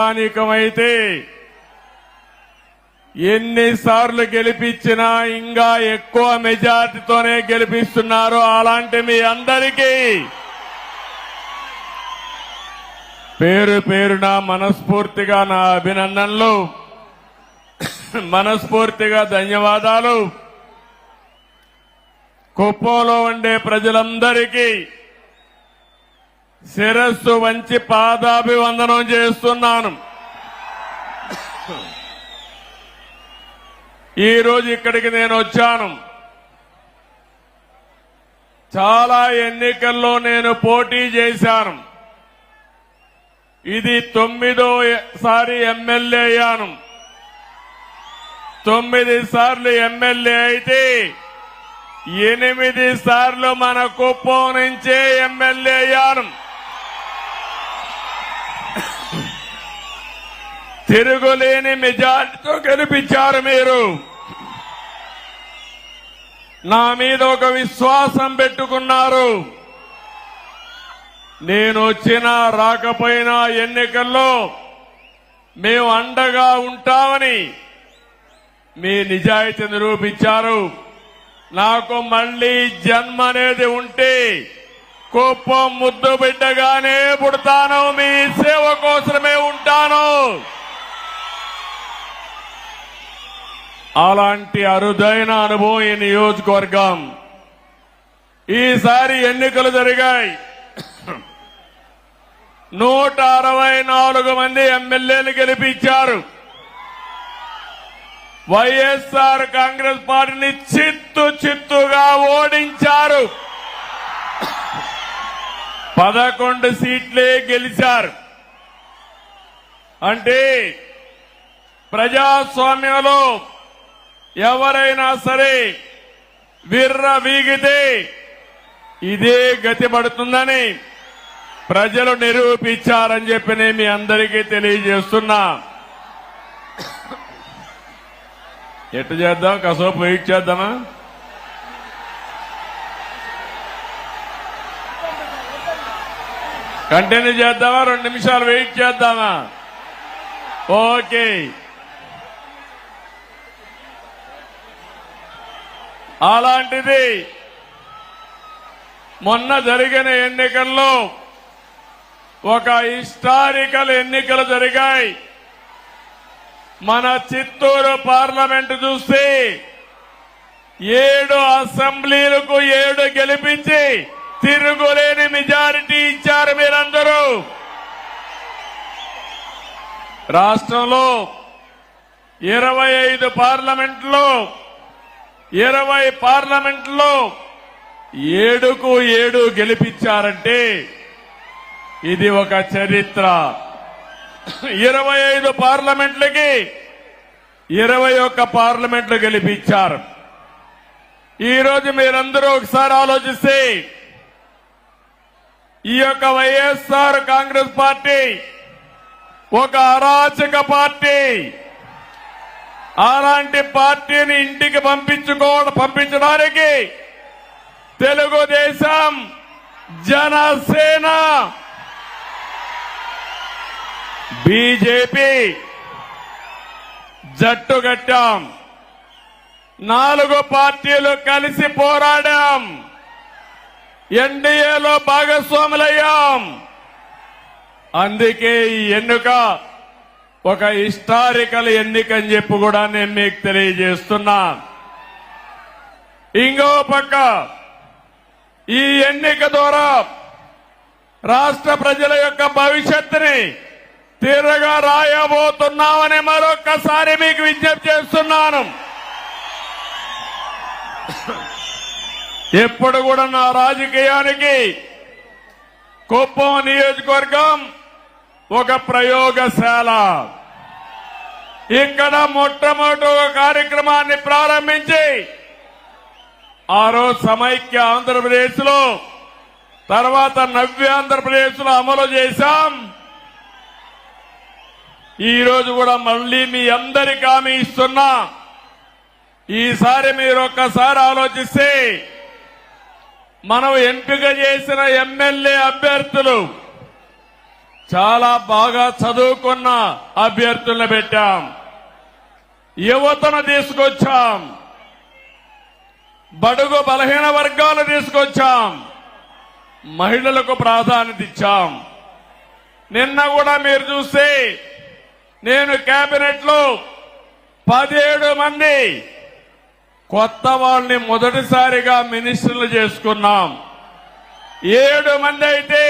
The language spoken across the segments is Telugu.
స్థానికమైతే ఎన్నిసార్లు గెలిపించినా ఇంకా ఎక్కువ మెజార్టీతోనే గెలిపిస్తున్నారు. అలాంటి మీ అందరికీ పేరు పేరున మనస్ఫూర్తిగా నా అభినందనలు, మనస్ఫూర్తిగా ధన్యవాదాలు. కుప్పంలో ఉండే ప్రజలందరికీ శిరస్సు వంచి పాదాభివందనం చేస్తున్నాను. ఈ రోజు ఇక్కడికి నేను వచ్చాను. చాలా ఎన్నికల్లో నేను పోటీ చేశాను. ఇది 9వ ఎమ్మెల్యే అయ్యాను. 9 సార్లు ఎమ్మెల్యే అయితే 8 సార్లు మన కుప్పం నుంచే ఎమ్మెల్యే అయ్యాను. తిరుగులేని మెజార్టీతో గెలిపించారు మీరు. నా మీద ఒక విశ్వాసం పెట్టుకున్నారు. నేను వచ్చినా రాకపోయినా ఎన్నికల్లో మేము అండగా ఉంటామని మీ నిజాయితీ నిరూపించారు. నాకు మళ్లీ జన్మ అనేది ఉంటే కుప్పం ముద్దు బిడ్డగానే పుడతాను, మీ సేవ కోసమే ఉంటాను. అలాంటి అరుదైన అనుభవం ఈ నియోజకవర్గం. ఈసారి ఎన్నికలు జరిగాయి. 164 మంది ఎమ్మెల్యేలు గెలిపించారు. వైఎస్ఆర్ కాంగ్రెస్ పార్టీని చిత్తుగా ఓడించారు. 11 సీట్లే గెలిచారు. అంటే ప్రజాస్వామ్యంలో ఎవరైనా సరే విర్ర వీగితే ఇదే గతి పడుతుందని ప్రజలు నిరూపించారని చెప్పి నేను మీ అందరికీ తెలియజేస్తున్నా. ఎట్టు చేద్దాం? కాసేపు వెయిట్ చేద్దామా? కంటిన్యూ చేద్దామా? 2 నిమిషాలు వెయిట్ చేద్దామా? ఓకే. అలాంటిది మొన్న జరిగిన ఎన్నికల్లో ఒక హిస్టారికల్ ఎన్నికలు జరిగాయి. మన చిత్తూరు పార్లమెంటు చూస్తే 7 అసెంబ్లీలకు 7 గెలిపించి తిరుగులేని మెజారిటీ ఇచ్చారు మీరందరూ. రాష్ట్రంలో 25 పార్లమెంట్లో 20 పార్లమెంట్లో 7కు 7 గెలిపించారంటే ఇది ఒక చరిత్ర. 25 పార్లమెంట్లకి 21 పార్లమెంట్లు గెలిపించారు. ఈ రోజు మీరందరూ ఒకసారి ఆలోచిస్తే ఈ యొక్క వైఎస్ఆర్ కాంగ్రెస్ పార్టీ ఒక అరాచక పార్టీ. అలాంటి పార్టీని ఇంటికి పంపించడానికి తెలుగుదేశం, జనసేన, బీజేపీ జట్టు కట్టాం. 4 పార్టీలు కలిసి పోరాడాం. ఎన్డీఏలో భాగస్వాములయ్యాం. అందుకే ఈ ఎన్నిక ఒక హిస్టారికల్ ఎన్నిక అని చెప్పి కూడా నేను మీకు తెలియజేస్తున్నా. ఇంకో పక్క ఈ ఎన్నిక ద్వారా రాష్ట్ర ప్రజల యొక్క భవిష్యత్తుని తీరగా రాయబోతున్నామని మరొక్కసారి మీకు విజ్ఞప్తి చేస్తున్నాను. ఎప్పుడు కూడా నా రాజకీయానికి కుప్పం నియోజకవర్గం ఒక ప్రయోగశాల. ఇక్కడ మొట్టమొదటి ఒక కార్యక్రమాన్ని ప్రారంభించి ఆ రోజు సమైక్య ఆంధ్రప్రదేశ్ లో, తర్వాత నవ్య ఆంధ్రప్రదేశ్ లో అమలు చేశాం. ఈ రోజు కూడా మళ్లీ మీ అందరికీ హామీ ఇస్తున్నా. ఈసారి మీరు ఒక్కసారి ఆలోచిస్తే మనం ఎంపిక చేసిన ఎమ్మెల్యే అభ్యర్థులు చాలా బాగా చదువుకున్న అభ్యర్థులను పెట్టాం, యువతను తీసుకొచ్చాం, బడుగు బలహీన వర్గాలు తీసుకొచ్చాం, మహిళలకు ప్రాధాన్యత ఇచ్చాం. నిన్న కూడా మీరు చూస్తే నేను కేబినెట్ లో 17 మంది కొత్త వాళ్ళని మొదటిసారిగా మినిస్టర్లు చేసుకున్నాం. 7 మంది అయితే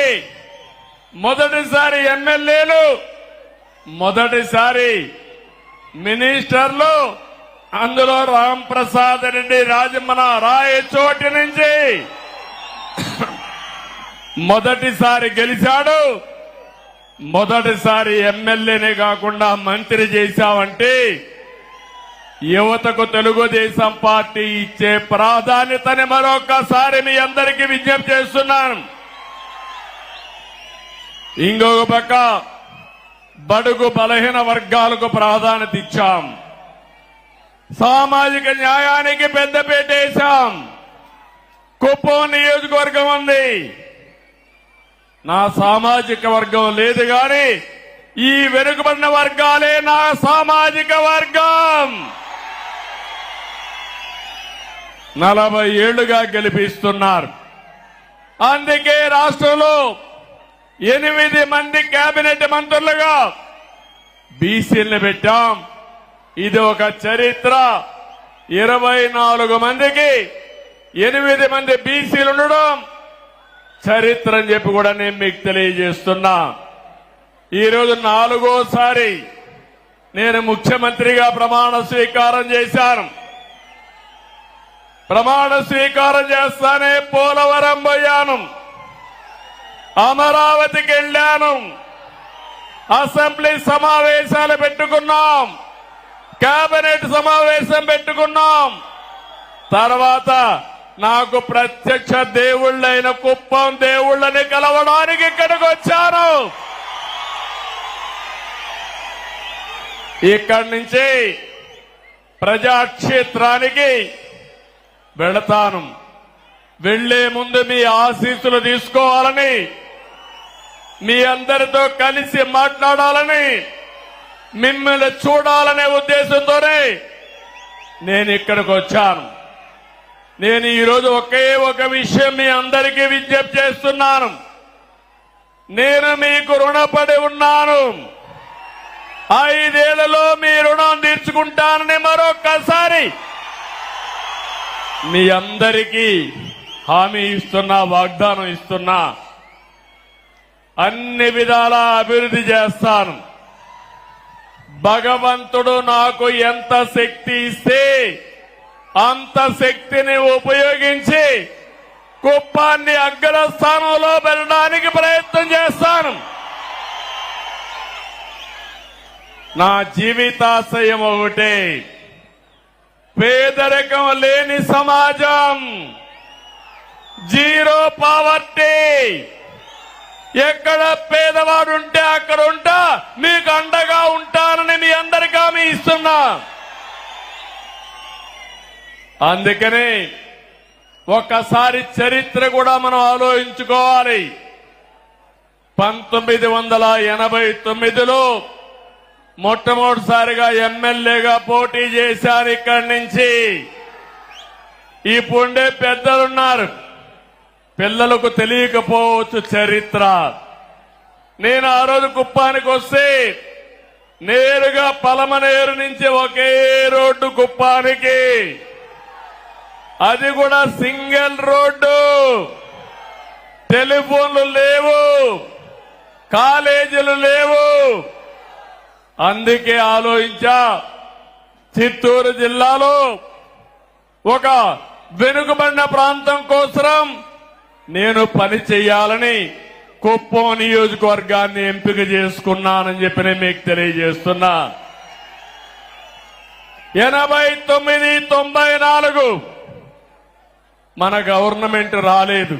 మొదటిసారి ఎమ్మెల్యేలు, మొదటిసారి మినిస్టర్లు. అందులో రామ్ ప్రసాద్ రెడ్డి రాజమన రాయచోటి నుంచి మొదటిసారి గెలిచాడు. మొదటిసారి ఎమ్మెల్యేనే కాకుండా మంత్రి చేశామంటే యువతకు తెలుగుదేశం పార్టీ ఇచ్చే ప్రాధాన్యతని మరొకసారి మీ అందరికీ విజ్ఞప్తి చేస్తున్నాను. ఇంకొక పక్క బడుగు బలహీన వర్గాలకు ప్రాధాన్యత ఇచ్చాం, సామాజిక న్యాయానికి పెద్దపీట వేశాం. కుప్పం నియోజకవర్గం ఉంది, నా సామాజిక వర్గం లేదు గాని ఈ వెనుకబడిన వర్గాలే నా సామాజిక వర్గం. 40 ఏళ్లుగా గెలిపిస్తున్నారు. అందుకే రాష్ట్రంలో 8 మంది కేబినెట్ మంత్రులుగా బీసీలను పెట్టాం. ఇది ఒక చరిత్ర. 24 మందికి 8 మంది బీసీలు ఉండడం చరిత్ర అని చెప్పి కూడా నేను మీకు తెలియజేస్తున్నా. ఈరోజు 4వసారి నేను ముఖ్యమంత్రిగా ప్రమాణ స్వీకారం చేశాను. ప్రమాణ స్వీకారం చేస్తానే పోలవరం పోయాను, అమరావతికి వెళ్లాను, అసెంబ్లీ సమావేశాలు పెట్టుకున్నాం, కేబినెట్ సమావేశం పెట్టుకున్నాం. తర్వాత నాకు ప్రత్యక్ష దేవుళ్ళైన కుప్పం దేవుళ్ళని కలవడానికి ఇక్కడికి వచ్చాను. ఇక్కడి నుంచి ప్రజాక్షేత్రానికి వెళతాను. వెళ్లే ముందు మీ ఆశీస్సులు తీసుకోవాలని, మీ అందరితో కలిసి మాట్లాడాలని, మిమ్మల్ని చూడాలనే ఉద్దేశంతోనే నేను ఇక్కడికి వచ్చాను. నేను ఈరోజు ఒకే ఒక విషయం మీ అందరికీ విజ్ఞప్తి చేస్తున్నాను. నేను మీకు రుణపడి ఉన్నాను. 5 ఏళ్లలో మీ రుణం తీర్చుకుంటానని మరొక్కసారి మీ అందరికీ హామీ ఇస్తున్నా, వాగ్దానం ఇస్తున్నా. అన్ని విధాల అభివృద్ధి చేస్తాను. భగవంతుడు నాకు ఎంత శక్తి ఇస్తే అంత శక్తిని ఉపయోగించి కుప్పాన్ని అగ్రస్థానంలో వెళ్ళడానికి ప్రయత్నం చేస్తాను. నా జీవితాశయం ఒకటే, పేదరికం లేని సమాజం, జీరో పావర్టీ. ఎక్కడ పేదవాడుంటే అక్కడ ఉంటా, మీకు అండగా ఉంటానని మీ అందరికీ హామీ ఇస్తున్నా. అందుకనే ఒక్కసారి చరిత్ర కూడా మనం ఆలోచించుకోవాలి. 1989లో మొట్టమొదటిసారిగా ఎమ్మెల్యేగా పోటీ చేశారు. ఇక్కడి నుంచి ఇప్పుడే పెద్దలున్నారు, పిల్లలకు తెలియకపోవచ్చు చరిత్ర. నేను ఆ రోజు కుప్పానికి వస్తే నేరుగా పలమనేరు నుంచి ఒకే రోడ్డు కుప్పానికి, అది కూడా సింగిల్ రోడ్డు, టెలిఫోన్లు లేవు, కాలేజీలు లేవు. అందుకే ఆలోచించా, చిత్తూరు జిల్లాలో ఒక వెనుకబడిన ప్రాంతం కోసం నేను పని చేయాలని కుప్పం నియోజకవర్గాన్ని ఎంపిక చేసుకున్నానని చెప్పి నేను మీకు తెలియజేస్తున్నా. 89, 94 మన గవర్నమెంట్ రాలేదు,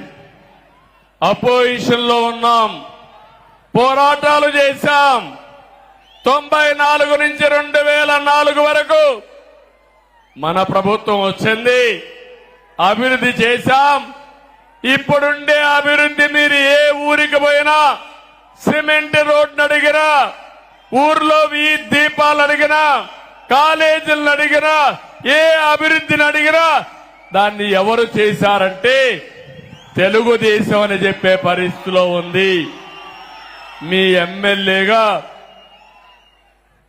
అపోజిషన్ లో ఉన్నాం, పోరాటాలు చేశాం. 94 నుంచి 2004 వరకు మన ప్రభుత్వం వచ్చింది, అభివృద్ధి చేశాం. ఇప్పుడుండే అభివృద్ధి మీరు ఏ ఊరికి పోయినా సిమెంట్ రోడ్ను అడిగినా, ఊర్లో వీధి దీపాలు అడిగినా, కాలేజీలను అడిగినా, ఏ అభివృద్ధిని అడిగినా దాన్ని ఎవరు చేశారంటే తెలుగుదేశం అని చెప్పే పరిస్థితిలో ఉంది. మీ ఎమ్మెల్యేగా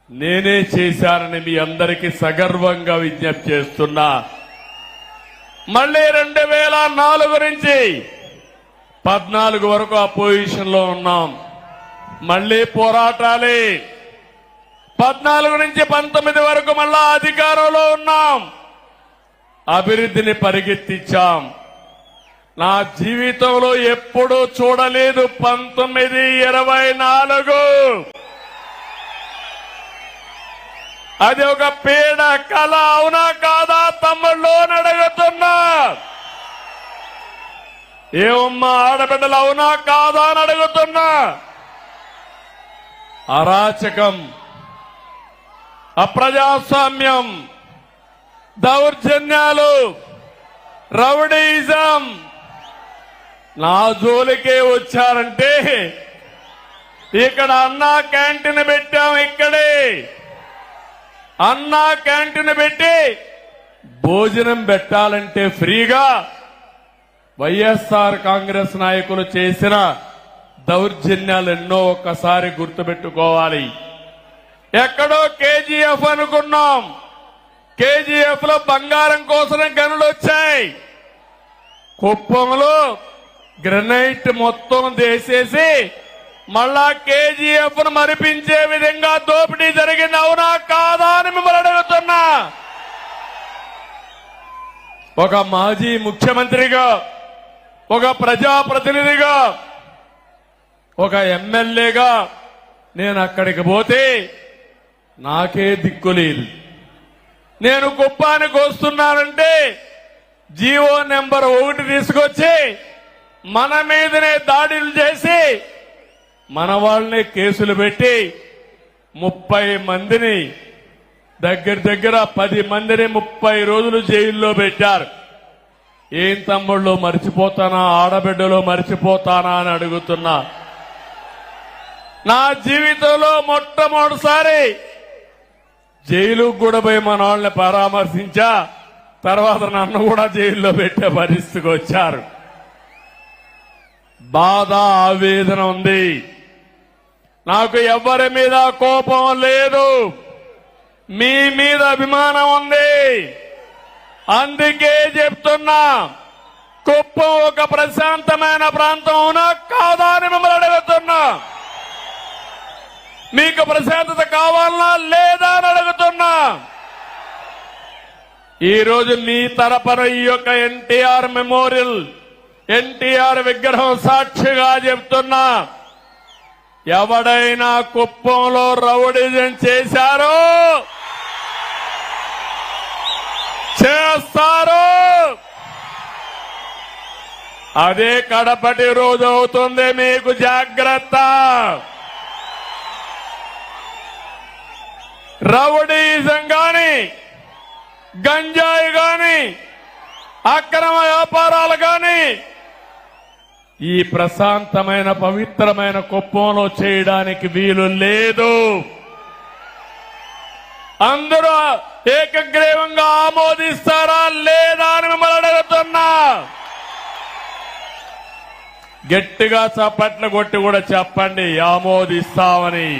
నేనే చేశానని మీ అందరికీ సగర్వంగా విజ్ఞప్తి చేస్తున్నా. మళ్ళీ 2004 నుంచి 14 వరకు అపోజిషన్ లో ఉన్నాం. మళ్ళీ పోరాటాలే. 14 నుంచి 19 వరకు మళ్ళా అధికారంలో ఉన్నాం. అభివృద్ధిని పరిగెత్తించాం. నా జీవితంలో ఎప్పుడూ చూడలేదు 1924. అది ఒక పేడ కళ అవునా కాదా తమ్ముళ్ళు అని అడుగుతున్నా. ఏమమ్మా ఆడబిడ్డలు అవునా కాదా అని అడుగుతున్నా. అరాచకం, అప్రజాస్వామ్యం, దౌర్జన్యాలు, రౌడీయిజం నా జోలికే వచ్చారంటే ఇక్కడ అన్నా క్యాంటీన్ పెట్టాం. ఇక్కడే అన్నా క్యాంటీన్ పెట్టి భోజనం పెట్టాలంటే ఫ్రీగా వైఎస్ఆర్ కాంగ్రెస్ నాయకులు చేసిన దౌర్జన్యాలు ఎన్నో ఒక్కసారి గుర్తుపెట్టుకోవాలి. ఎక్కడో కేజీఎఫ్ అనుకున్నాం. కేజీఎఫ్ లో బంగారం కోసం గనులు వచ్చాయి. కుప్పంలో గ్రనైట్ మొత్తం దేసేసి మళ్ళా కేజీఎఫ్ ను మరిపించే విధంగా దోపిడీ జరిగింది. అవునా కాదా అని మిమ్మల్ని అడుగుతున్నా. ఒక మాజీ ముఖ్యమంత్రిగా, ఒక ప్రజాప్రతినిధిగా, ఒక ఎమ్మెల్యేగా నేను అక్కడికి పోతే నాకే దిక్కులేదు. నేను కుప్పానికి వస్తున్నానంటే జీవో నెంబర్ 1 తీసుకొచ్చి మన మీదనే దాడులు చేసి మన వాళ్ళనే కేసులు పెట్టి 30 మందిని దగ్గర 10 మందిని 30 రోజులు జైల్లో పెట్టారు. ఏం తమ్ముళ్ళు మర్చిపోతానా, ఆడబిడ్డలో మర్చిపోతానా అని అడుగుతున్నా. నా జీవితంలో మొట్టమొదటిసారి జైలుకు కూడా పోయి మన వాళ్ళని పరామర్శించా. తర్వాత నన్ను కూడా జైల్లో పెట్టే పరిస్థితికి వచ్చారు. బాధ, ఆవేదన ఉంది. నాకు ఎవరి మీద కోపం లేదు, మీ మీద అభిమానం ఉంది. అందుకే చెప్తున్నా, కుప్పం ఒక ప్రశాంతమైన ప్రాంతం అవునా కాదా అని మిమ్మల్ని అడుగుతున్నా. మీకు ప్రశాంతత కావాలనా లేదా అని అడుగుతున్నా. ఈ రోజు మీ తరపున ఈ యొక్క ఎన్టీఆర్ మెమోరియల్, ఎన్టీఆర్ విగ్రహం సాక్షిగా చెప్తున్నా, ఎవడైనా కుప్పంలో రౌడీజం చేశారో చేస్తారు. అదే కడపటి రోజు అవుతుంది. మీకు జాగ్రత్త. రౌడీజం గాని, గంజాయి గాని, అక్రమ వ్యాపారాలు గాని ఈ ప్రశాంతమైన పవిత్రమైన కుప్పంలో చేయడానికి వీలు లేదు. అందరూ ఏకగ్రీవంగా ఆమోదిస్తారా లేదా అని మిమ్మల్ని అడుగుతున్నా. గట్టిగా చప్పట్లు కొట్టి కూడా చెప్పండి ఆమోదిస్తామని.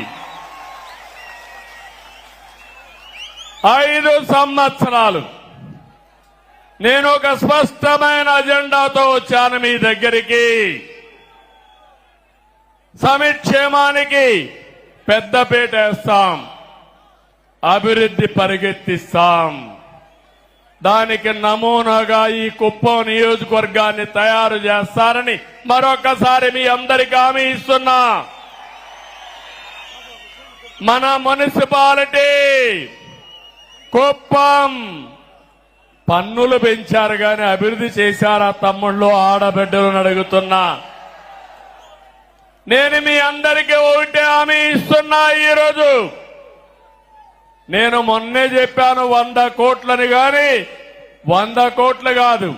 5 సంవత్సరాలు నేను ఒక స్పష్టమైన అజెండాతో వచ్చాను మీ దగ్గరికి. సంక్షేమానికి పెద్దపీట వేస్తాం, అభివృద్ధి పరిగెత్తిస్తాం. దానికి నమూనాగా ఈ కుప్పం నియోజకవర్గాన్ని తయారు చేస్తారని మరొకసారి మీ అందరికీ హామీ ఇస్తున్నా. మన మున్సిపాలిటీ కుప్పం పన్నులు పెంచారు గాని అభివృద్ధి చేశారా తమ్ముళ్ళు, ఆడబిడ్డలను అడుగుతున్నా. నేను మీ అందరికీ ఒకటే హామీ ఇస్తున్నా. ఈరోజు నేను మొన్నే చెప్పాను 100 కోట్లని గాని 100 కోట్లు కాదు,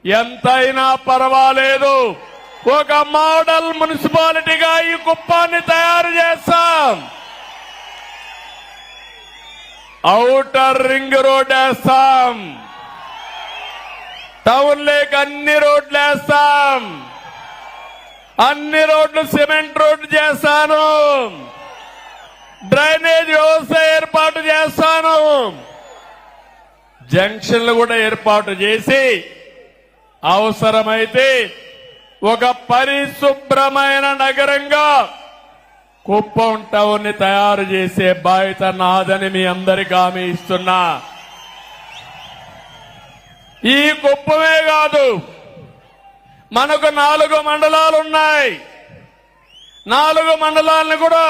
ఎంతైనా పర్వాలేదు ఒక మోడల్ మున్సిపాలిటీగా ఈ కుప్పాన్ని తయారు చేస్తాం. ఔటర్ రింగ్ రోడ్ వేస్తాం. టౌన్ లేక్ అన్ని రోడ్లు వేస్తాం. అన్ని రోడ్లు సిమెంట్ రోడ్లు చేస్తాను. డ్రైనేజ్ వ్యవస్థ ఏర్పాటు చేస్తాను. జంక్షన్లు కూడా ఏర్పాటు చేసి అవసరమైతే ఒక పరిశుభ్రమైన నగరంగా కుప్పం టౌన్ ని తయారు చేసే బాధ్యత నాదని మీ అందరికీ హామీ ఇస్తున్నా. ఈ కుప్పమే కాదు, మనకు 4 మండలాలు ఉన్నాయి. 4 మండలాలను కూడా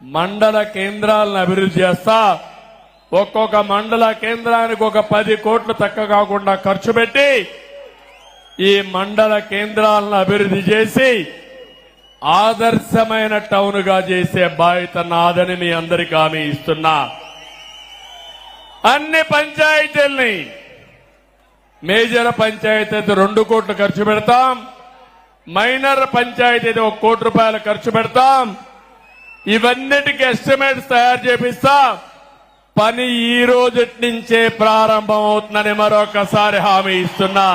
మండల కేంద్రాలను అభివృద్ధి చేస్తా. ఒక్కొక్క మండల కేంద్రానికి ఒక 10 కోట్లు తక్కువ కాకుండా ఖర్చు పెట్టి ఈ మండల కేంద్రాలను అభివృద్ధి చేసి ఆదర్శమైన టౌన్ గా చేసే బాధ్యత నాదని మీ అందరికీ హామీ ఇస్తున్నా. అన్ని పంచాయతీల్ని మేజర్ పంచాయతీ అయితే 2 కోట్లు ఖర్చు పెడతాం. మైనర్ పంచాయతీ అయితే 1 కోటి రూపాయలు ఖర్చు పెడతాం. ఇవన్నిటికీ ఎస్టిమేట్స్ తయారు చేపిస్తా. పని ఈ రోజు నుంచే ప్రారంభం అవుతుందని మరొకసారి హామీ ఇస్తున్నా.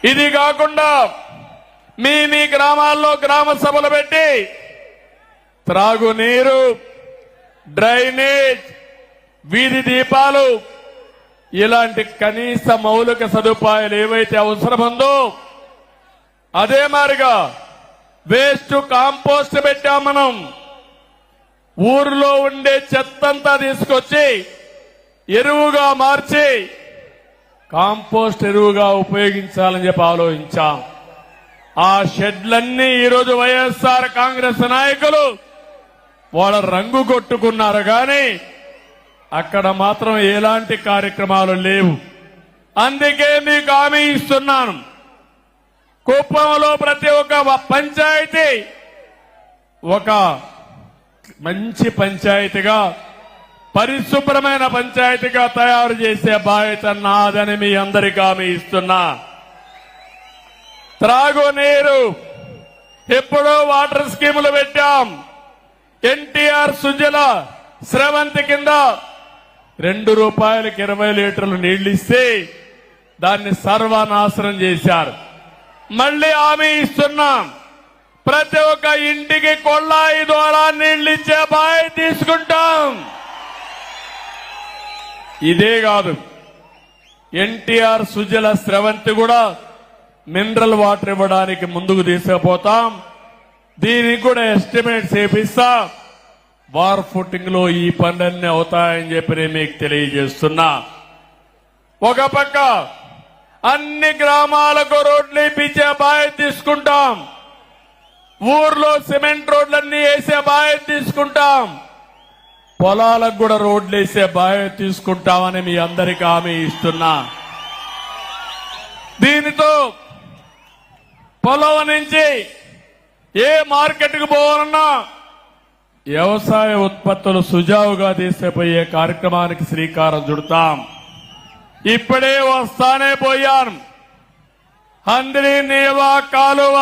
ఇది కాకుండా మీ గ్రామాల్లో గ్రామ సభలు పెట్టి త్రాగునీరు, డ్రైనేజ్, వీధి దీపాలు ఇలాంటి కనీస మౌలిక సదుపాయాలు ఏవైతే అవసరముందో అదే మాదిరిగా వేస్ట్ కాంపోస్ట్ పెట్టాం. మనం ఊరిలో ఉండే చెత్తంతా తీసుకొచ్చి ఎరువుగా మార్చి కాంపోస్ట్ ఎరువుగా ఉపయోగించాలని చెప్పి ఆలోచించాం. ఆ షెడ్లన్నీ ఈరోజు వైఎస్ఆర్ కాంగ్రెస్ నాయకులు వాళ్ళ రంగు కొట్టుకున్నారు కానీ అక్కడ మాత్రం ఎలాంటి కార్యక్రమాలు లేవు. అందుకే మీకు హామీ ఇస్తున్నాను, కుప్పంలో ప్రతి ఒక్క పంచాయతీ ఒక మంచి పంచాయతీగా, పరిశుభ్రమైన పంచాయతీగా తయారు చేసే బాధ్యత నాదని మీ అందరికీ హామీ ఇస్తున్నా. త్రాగునీరు ఎప్పుడో వాటర్ స్కీములు పెట్టాం. ఎన్టీఆర్ సుజల స్రవంతి కింద ₹2కి 20 లీటర్లు నీళ్లు ఇస్తే దాన్ని సర్వనాశనం చేశారు. మళ్లీ హామీ ఇస్తున్నాం, ప్రతి ఒక్క ఇంటికి కొళ్ళాయి ద్వారా నీళ్లు ఇచ్చే బాధ్యత తీసుకుంటాం. ఇదే కాదు, ఎన్టీఆర్ సుజల స్రవంతి కూడా మినరల్ వాటర్ ఇవ్వడానికి ముందుకు తీసుకుపోతాం. దీనికి కూడా ఎస్టిమేట్స్ చేపిస్తా. వార్ ఫుటింగ్ లో ఈ పనులన్నీ అవుతాయని చెప్పి నేను మీకు తెలియజేస్తున్నా. ఒక పక్క అన్ని గ్రామాలకు రోడ్లు ఇప్పించే బాధ్యత తీసుకుంటాం. ఊర్లో సిమెంట్ రోడ్లన్నీ వేసే బాధ్యత తీసుకుంటాం. పొలాలకు కూడా రోడ్లు వేసే బాధ్యత తీసుకుంటామని మీ అందరికీ హామీ ఇస్తున్నా. దీనితో పొలం నుంచి ఏ మార్కెట్కు పోవాలన్నా వ్యవసాయ ఉత్పత్తులు సుజావుగా తీసుకుపోయే కార్యక్రమానికి శ్రీకారం చుడతాం. ఇప్పుడే వస్తానే పోయాను. హంద్రి నీవా కాలువ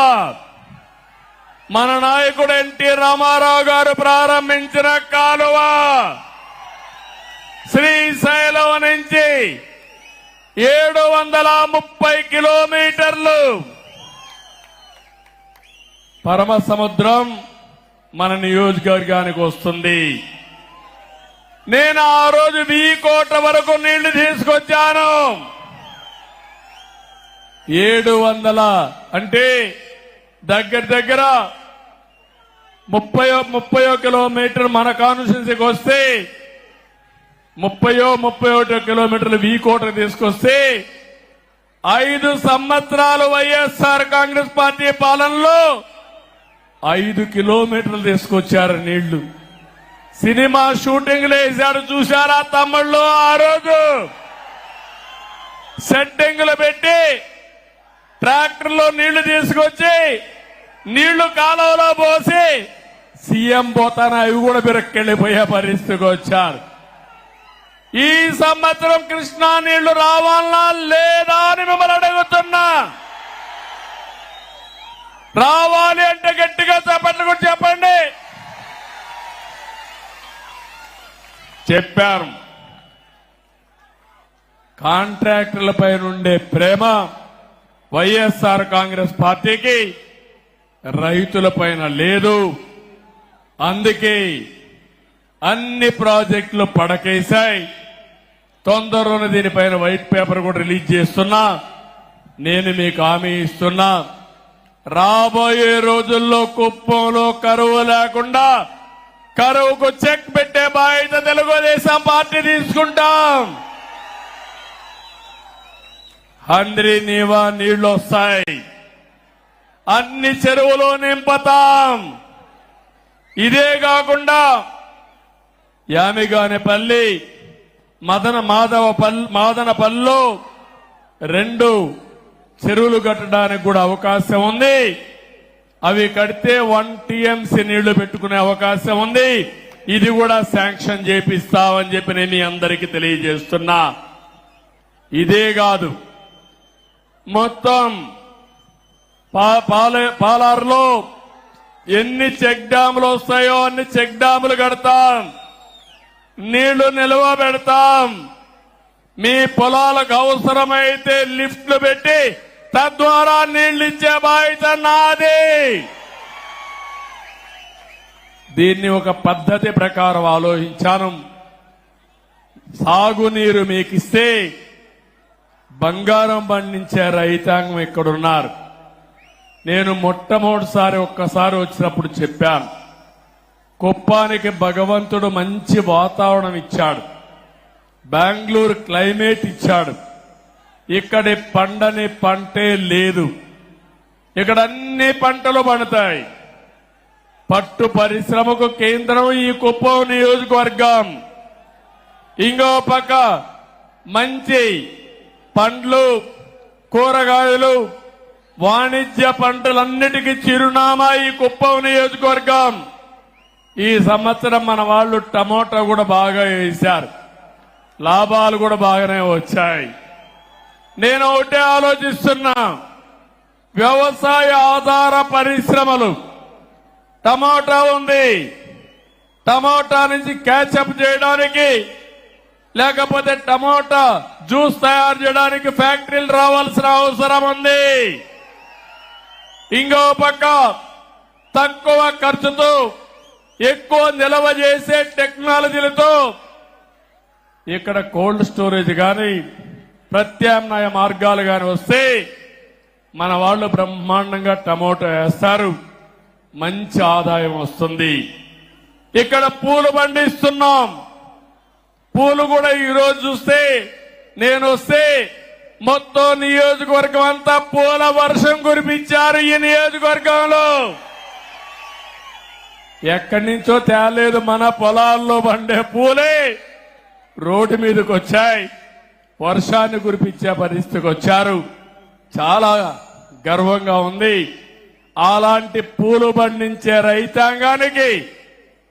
మన నాయకుడు ఎన్టీ రామారావు గారు ప్రారంభించిన కాలువ శ్రీశైలం నుంచి 730 కిలోమీటర్లు పరమ సముద్రం మన నియోజకవర్గానికి వస్తుంది. నేను ఆ రోజు 1000 కోట్ల వరకు నీళ్లు తీసుకొచ్చాను. 700 అంటే దగ్గర 30 కిలోమీటర్ మన కాన్స్టిట్యున్సీకి వస్తే 31 కిలోమీటర్లు 1000 కోట్ల తీసుకొస్తే 5 సంవత్సరాలు వైఎస్ఆర్ కాంగ్రెస్ పార్టీ పాలనలో 5 కిలోమీటర్లు తీసుకొచ్చారు నీళ్లు. సినిమా షూటింగ్లు వేశాడు చూశారా తమ్ముళ్ళు? ఆ రోజు సెట్టింగ్లు పెట్టి ట్రాక్టర్లో నీళ్లు తీసుకొచ్చి నీళ్లు కాలువలో పోసి సీఎం పోతాన అవి కూడా బిరక్కెళ్లిపోయే పరిస్థితికి వచ్చారు. ఈ సంవత్సరం కృష్ణా నీళ్లు రావాలా లేదా అని మిమ్మల్ని అడుగుతున్నా. రావాలి అంటే గట్టిగా చెప్పండి కూడా చెప్పండి. చెప్పారు. కాంట్రాక్టర్లపై నుండే ప్రేమ వైఎస్ఆర్ కాంగ్రెస్ పార్టీకి రైతులపైన లేదు. అందుకే అన్ని ప్రాజెక్టులు పడకేశాయి. తొందరలోనే దీనిపైన వైట్ పేపర్ కూడా రిలీజ్ చేస్తున్నా. నేను మీకు హామీ ఇస్తున్నా, రాబోయే రోజుల్లో కుప్పంలో కరువు లేకుండా కరువుకు చెక్ పెట్టే బాధ్యత తెలుగుదేశం పార్టీ తీసుకుంటాం. హంద్రి నీవా నీళ్లు వస్తాయి, అన్ని చెరువులు నింపుతాం. ఇదే కాకుండా యామిగానేపల్లి, మాదనపల్లిలో 2 చెరువులు కట్టడానికి కూడా అవకాశం ఉంది. అవి కడితే 1 TMC నీళ్లు పెట్టుకునే అవకాశం ఉంది. ఇది కూడా శాంక్షన్ చేపిస్తామని చెప్పి నేను మీ అందరికీ తెలియజేస్తున్నా. ఇదే కాదు, మొత్తం పాలారులో ఎన్ని చెక్ డ్యాములు వస్తాయో అన్ని చెక్ డ్యాములు కడతాం. నీళ్లు నిల్వ పెడతాం. మీ పొలాలకు అవసరమైతే లిఫ్ట్లు పెట్టి తద్వారా నీళ్లు ఇచ్చే బాధ్యత నాది. దీన్ని ఒక పద్ధతి ప్రకారం ఆలోచించాను. సాగునీరు మీకిస్తే బంగారం పండించే రైతాంగం ఇక్కడున్నారు. నేను మొట్టమొదటిసారి ఒక్కసారి వచ్చినప్పుడు చెప్పాను, కుప్పానికి భగవంతుడు మంచి వాతావరణం ఇచ్చాడు, బెంగళూరు క్లైమేట్ ఇచ్చాడు. ఇక్కడి పండని పంటే లేదు. ఇక్కడ అన్ని పంటలు పండుతాయి. పట్టు పరిశ్రమకు కేంద్రం ఈ కుప్పం నియోజకవర్గం. ఇంకో పక్క మంచి పండ్లు, కూరగాయలు, వాణిజ్య పంటలన్నిటికీ చిరునామా ఈ కుప్పం నియోజకవర్గం. ఈ సంవత్సరం మన వాళ్ళు టమోటా కూడా బాగా వేశారు, లాభాలు కూడా బాగానే వచ్చాయి. నేను ఒకటే ఆలోచిస్తున్నా, వ్యవసాయ ఆధార పరిశ్రమలు, టమోటా ఉంది, టమోటా నుంచి క్యాచప్ చేయడానికి లేకపోతే టమోటా జ్యూస్ తయారు చేయడానికి ఫ్యాక్టరీలు రావాల్సిన అవసరం ఉంది. ఇంకో పక్క తక్కువ ఖర్చుతో ఎక్కువ నిల్వ చేసే టెక్నాలజీలతో ఇక్కడ కోల్డ్ స్టోరేజ్ గాని ప్రత్యామ్నాయ మార్గాలు గాని వస్తే మన వాళ్ళు బ్రహ్మాండంగా టమోటా వేస్తారు, మంచి ఆదాయం వస్తుంది. ఇక్కడ పూలు పండిస్తున్నాం. పూలు కూడా ఈరోజు చూస్తే, నేను వస్తే మొత్తం నియోజకవర్గం అంతా పూల వర్షం కురిపించారు. ఈ నియోజకవర్గంలో ఎక్కడి నుంచో తేలేదు, మన పొలాల్లో పండే పూలే రోడ్డు మీదకి వచ్చాయి, వర్షాన్ని కురిపించే పరిస్థితికి వచ్చారు. చాలా గర్వంగా ఉంది. అలాంటి పూలు పండించే రైతాంగానికి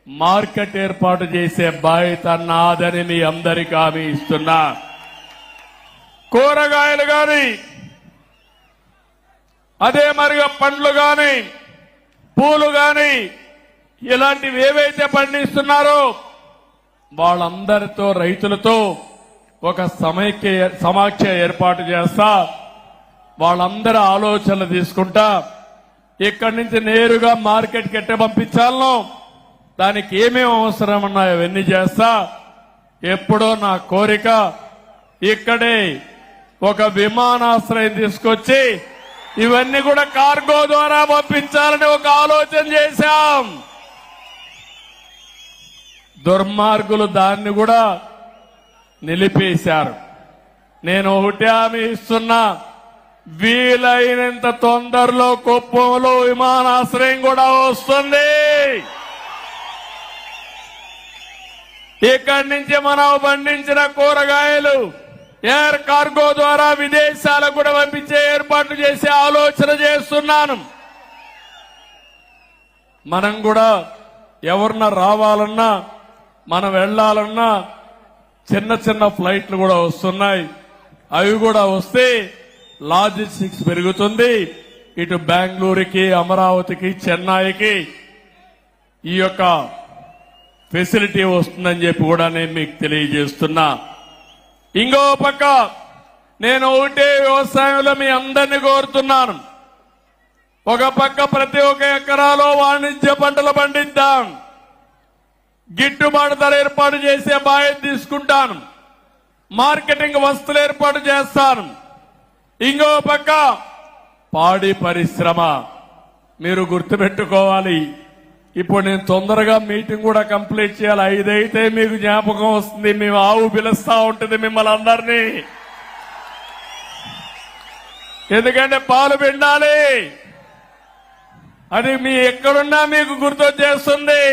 మార్కెట్ ఏర్పాటు చేసే బాధ్యత నాదని మీ అందరికీ హామీ ఇస్తున్నా. కూరగాయలు గాని, అదే మరిగా పండ్లు గాని, పూలు గాని, ఇలాంటివి ఏవైతే పండిస్తున్నారో వాళ్ళందరితో, రైతులతో ఒక సమాఖ్య ఏర్పాటు చేస్తా. వాళ్ళందరి ఆలోచనలు తీసుకుంటా ఇక్కడి నుంచి నేరుగా మార్కెట్కి ఎట్ట పంపించాలనో, దానికి ఏమేమి అవసరం ఉన్నాయో అవన్నీ చేస్తా. ఎప్పుడో నా కోరిక ఇక్కడే ఒక విమానాశ్రయం తీసుకొచ్చి ఇవన్నీ కూడా కార్గో ద్వారా పంపించాలని ఒక ఆలోచన చేశాం. దుర్మార్గులు దాన్ని కూడా నిలిపేశారు. నేను ఒకటే హామీ ఇస్తున్నా, వీలైనంత తొందరలో కుప్పంలో విమానాశ్రయం కూడా వస్తుంది. ఇక్కడి నుంచి మనం పండించిన కూరగాయలు ఎయిర్ కార్గో ద్వారా విదేశాలకు కూడా పంపించే ఏర్పాట్లు చేసే ఆలోచన చేస్తున్నాను. మనం కూడా ఎవరన్నా రావాలన్నా, మనం వెళ్లాలన్నా చిన్న చిన్న ఫ్లైట్లు కూడా వస్తున్నాయి. అవి కూడా వస్తే లాజిస్టిక్స్ పెరుగుతుంది. ఇటు బెంగళూరుకి, అమరావతికి, చెన్నైకి ఈ యొక్క ఫెసిలిటీ వస్తుందని చెప్పి కూడా నేను మీకు తెలియజేస్తున్నా. ఇంకో పక్క నేను ఒకటే వ్యవసాయంలో మీ అందరినీ కోరుతున్నాను. ఒక పక్క ప్రతి ఒక్క ఎకరాలో వాణిజ్య పంటలు పండిద్దాం, గిట్టుబాటు ధర ఏర్పాటు చేసే బాధ్యత తీసుకుంటాను, మార్కెటింగ్ వస్తువులు ఏర్పాటు చేస్తాను. ఇంకో పక్క పాడి పరిశ్రమ మీరు గుర్తుపెట్టుకోవాలి. ఇప్పుడు నేను తొందరగా మీటింగ్ కూడా కంప్లీట్ చేయాలి. 5 అయితే మీకు జ్ఞాపకం వస్తుంది. మేము ఆవు పిలుస్తా ఉంటుంది మిమ్మల్ని అందరినీ, ఎందుకంటే పాలు పిండాలి. అది మీ ఎక్కడున్నా మీకు గుర్తొచ్చేస్తుంది.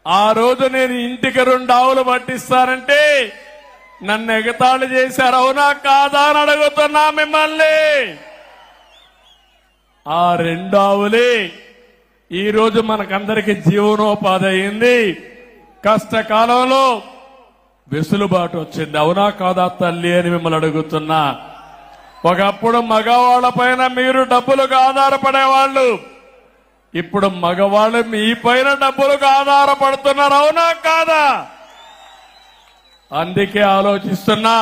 ఆ రోజు నేను ఇంటికి 2 ఆవులు పట్టిస్తానంటే నన్ను ఎగతాళి చేశారు. అవునా కాదా అని అడుగుతున్నా మిమ్మల్ని. ఆ 2 ఆవులే ఈ రోజు మనకందరికి జీవనోపాధి అయింది. కష్టకాలంలో వెసులుబాటు వచ్చింది. అవునా కాదా తల్లి అని మిమ్మల్ని అడుగుతున్నా. ఒకప్పుడు మగవాళ్ల పైన మీరు డబ్బులకు ఆధారపడేవాళ్లు, ఇప్పుడు మగవాళ్ళు మీ పైన డబ్బులకు ఆధారపడుతున్నారు. అవునా కాదా? అందుకే ఆలోచిస్తున్నా.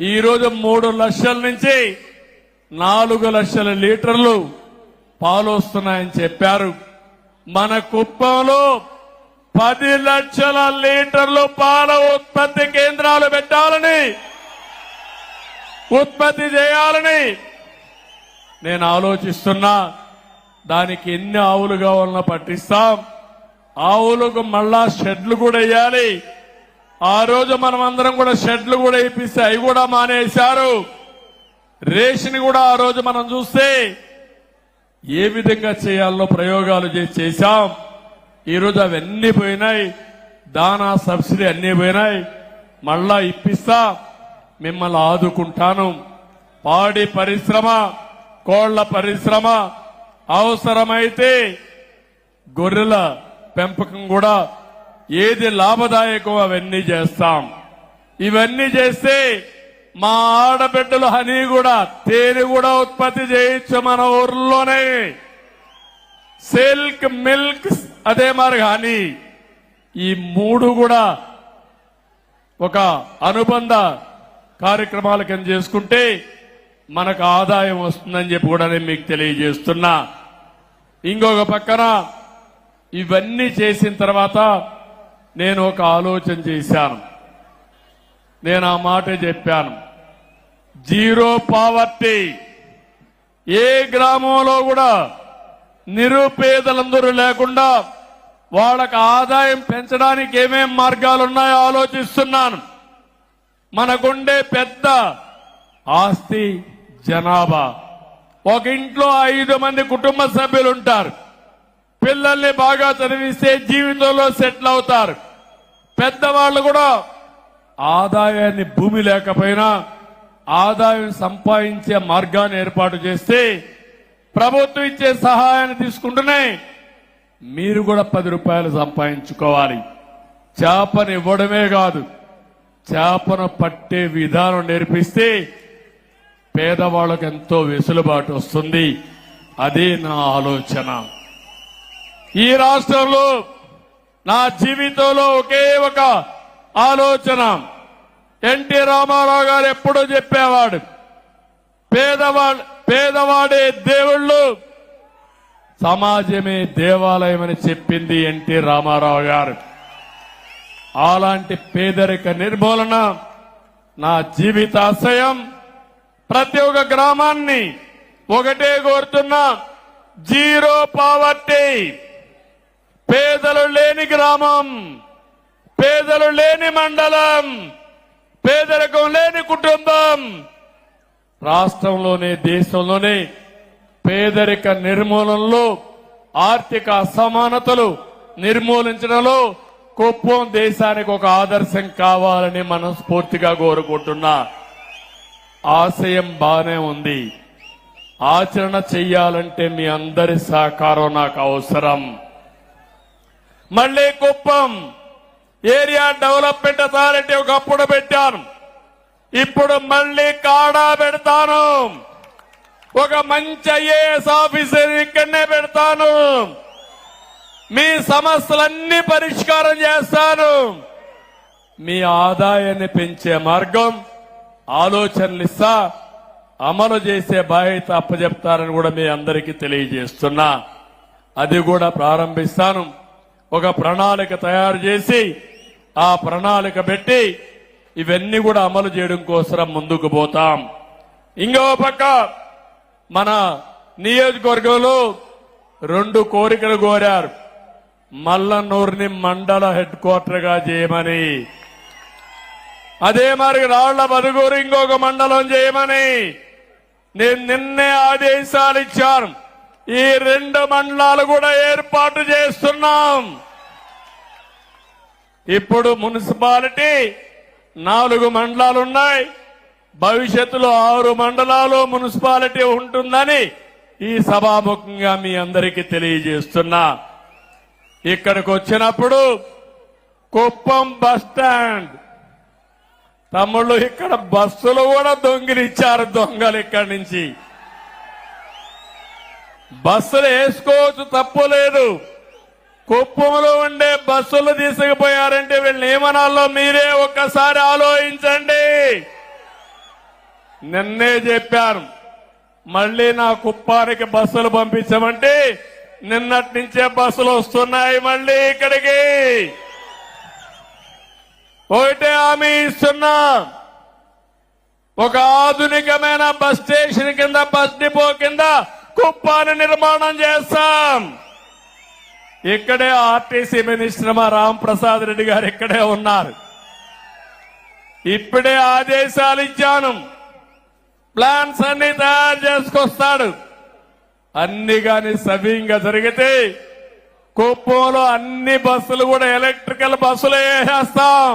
ఈరోజు 3 లక్షల నుంచి 4 లక్షల లీటర్లు పాలు వస్తున్నాయని చెప్పారు. మన కుప్పంలో 10 లక్షల లీటర్లు పాల ఉత్పత్తి కేంద్రాలు పెట్టాలని, ఉత్పత్తి చేయాలని నేను ఆలోచిస్తున్నా. దానికి ఎన్ని ఆవులు కావాలన్నా పట్టిస్తాం. ఆవులకు మళ్ళా షెడ్లు కూడా వేయాలి. ఆ రోజు మనం అందరం కూడా షెడ్లు కూడా ఇప్పిస్తే అవి కూడా మానేశారు. రేషన్ కూడా ఆ రోజు మనం చూస్తే ఏ విధంగా చేయాలో ప్రయోగాలు చేశాం. ఈరోజు అవన్నీ పోయినాయి. దానా సబ్సిడీ అన్ని పోయినాయి. మళ్ళా ఇప్పిస్తా, మిమ్మల్ని ఆదుకుంటాను. పాడి పరిశ్రమ, కోళ్ల పరిశ్రమ, అవసరమైతే గొర్రెల పెంపకం కూడా ఏది లాభదాయకం అవన్నీ చేస్తాం. ఇవన్నీ చేస్తే మా ఆడబిడ్డలు హనీ కూడా, తేనె కూడా ఉత్పత్తి చేయొచ్చు మన ఊర్లోనే. సిల్క్, మిల్క్, అదే మరి హనీ, ఈ 3 కూడా ఒక అనుబంధ కార్యక్రమాల కింద చేసుకుంటే మనకు ఆదాయం వస్తుందని చెప్పి కూడా నేను మీకు తెలియజేస్తున్నా. ఇంకొక పక్కన ఇవన్నీ చేసిన తర్వాత నేను ఒక ఆలోచన చేశాను. నేను ఆ మాట చెప్పాను, జీరో పావర్టీ. ఏ గ్రామంలో కూడా నిరుపేదలందరూ లేకుండా వాళ్ళకి ఆదాయం పెంచడానికి ఏమేం మార్గాలున్నాయో ఆలోచిస్తున్నాను. మనకుండే పెద్ద ఆస్తి జనాభా. ఒక ఇంట్లో 5 మంది కుటుంబ సభ్యులు ఉంటారు. పిల్లల్ని బాగా చదివిస్తే జీవితంలో సెటిల్ అవుతారు. పెద్దవాళ్లు కూడా ఆదాయాన్ని, భూమి లేకపోయినా ఆదాయం సంపాదించే మార్గాన్ని ఏర్పాటు చేస్తే ప్రభుత్వం ఇచ్చే సహాయాన్ని తీసుకుంటూనే మీరు కూడా 10 రూపాయలు సంపాదించుకోవాలి. చేపను ఇవ్వడమే కాదు, చేపను పట్టే విధానం నేర్పిస్తే పేదవాళ్లకు ఎంతో వెసులుబాటు వస్తుంది. అదే నా ఆలోచన. ఈ రాష్ట్రంలో నా జీవితంలో ఒకే ఒక ఆలోచన. ఎన్టీ రామారావు గారు ఎప్పుడూ చెప్పేవాడు, పేదవాడే దేవుళ్ళు, సమాజమే దేవాలయం అని చెప్పింది ఎన్టీ రామారావు గారు. అలాంటి పేదరిక నిర్మూలన నా జీవితాశయం. ప్రతి ఒక్క గ్రామాన్ని ఒకటే కోరుతున్నా, జీరో పావర్టీ. పేదలు లేని గ్రామం, పేదలు లేని మండలం, పేదరికం లేని కుటుంబం రాష్ట్రంలోనే, దేశంలోనే పేదరిక నిర్మూలనలో, ఆర్థిక అసమానతలు నిర్మూలించడంలో కుప్పం దేశానికి ఒక ఆదర్శం కావాలని మనస్ఫూర్తిగా కోరుకుంటున్నా. ఆశయం బానే ఉంది, ఆచరణ చెయ్యాలంటే మీ అందరి సహకారం నాకు అవసరం. మళ్లీ కుప్పం ఏరియా డెవలప్మెంట్ అథారిటీ ఒకప్పుడు పెట్టాను, ఇప్పుడు మళ్ళీ కాడా పెడతాను. ఒక మంచి ఐఏఎస్ ఆఫీసర్ ఇక్కడనే పెడతాను. మీ సమస్యలన్నీ పరిష్కారం చేస్తాను. మీ ఆదాయాన్ని పెంచే మార్గం ఆలోచనలు ఇస్తా, అమలు చేసే బాధ్యత అప్పచెప్తారని కూడా మీ అందరికీ తెలియజేస్తున్నా. అది కూడా ప్రారంభిస్తాను. ఒక ప్రణాళిక తయారు చేసి ఆ ప్రణాళిక పెట్టి ఇవన్నీ కూడా అమలు చేయడం కోసం ముందుకు పోతాం. ఇంకో పక్క మన నియోజకవర్గంలో 2 కోరికలు కోరారు. మల్లన్నూరుని మండల హెడ్ క్వార్టర్ గా చేయమని, అదే మరి రాళ్ల బదుగూరు ఇంకొక మండలం చేయమని నేను నిన్నే ఆదేశాలు ఇచ్చాను. ఈ 2 మండలాలు కూడా ఏర్పాటు చేస్తున్నాం. ఇప్పుడు మున్సిపాలిటీ 4 మండలాలున్నాయి. భవిష్యత్తులో 6 మండలాలు మున్సిపాలిటీ ఉంటుందని ఈ సభాముఖంగా మీ అందరికీ తెలియజేస్తున్నా. ఇక్కడికి వచ్చినప్పుడు కుప్పం బస్ స్టాండ్ తమ్ముళ్ళు, ఇక్కడ బస్సులు కూడా దొంగిలిచ్చారు దొంగలు. ఇక్కడి నుంచి బస్సులు వేసుకోవచ్చు, తప్పు లేదు. కుప్పంలో ఉండే బస్సులు తీసుకుపోయారంటే వీళ్ళని ఏమనాలో మీరే ఒక్కసారి ఆలోచించండి. నిన్నే చెప్పాను, మళ్లీ నా కుప్పానికి బస్సులు పంపించమంటే నిన్నటి నుంచే బస్సులు వస్తున్నాయి మళ్లీ ఇక్కడికి. ఒకటే హామీ ఇస్తున్నా, ఒక ఆధునికమైన బస్ స్టేషన్ కింద, బస్ డిపో కింద కుప్పాన్ని నిర్మాణం చేస్తాం. ఇక్కడే ఆర్టీసీ మినిస్టర్ మా రాంప్రసాద్ రెడ్డి గారు ఇక్కడే ఉన్నారు. ఇప్పుడే ఆదేశాలు ఇచ్చాను, ప్లాన్స్ అన్ని తయారు చేసుకొస్తాడు. అన్ని గాని సవ్యంగా జరిగితే కుప్పంలో అన్ని బస్సులు కూడా ఎలక్ట్రికల్ బస్సులు వేసేస్తాం.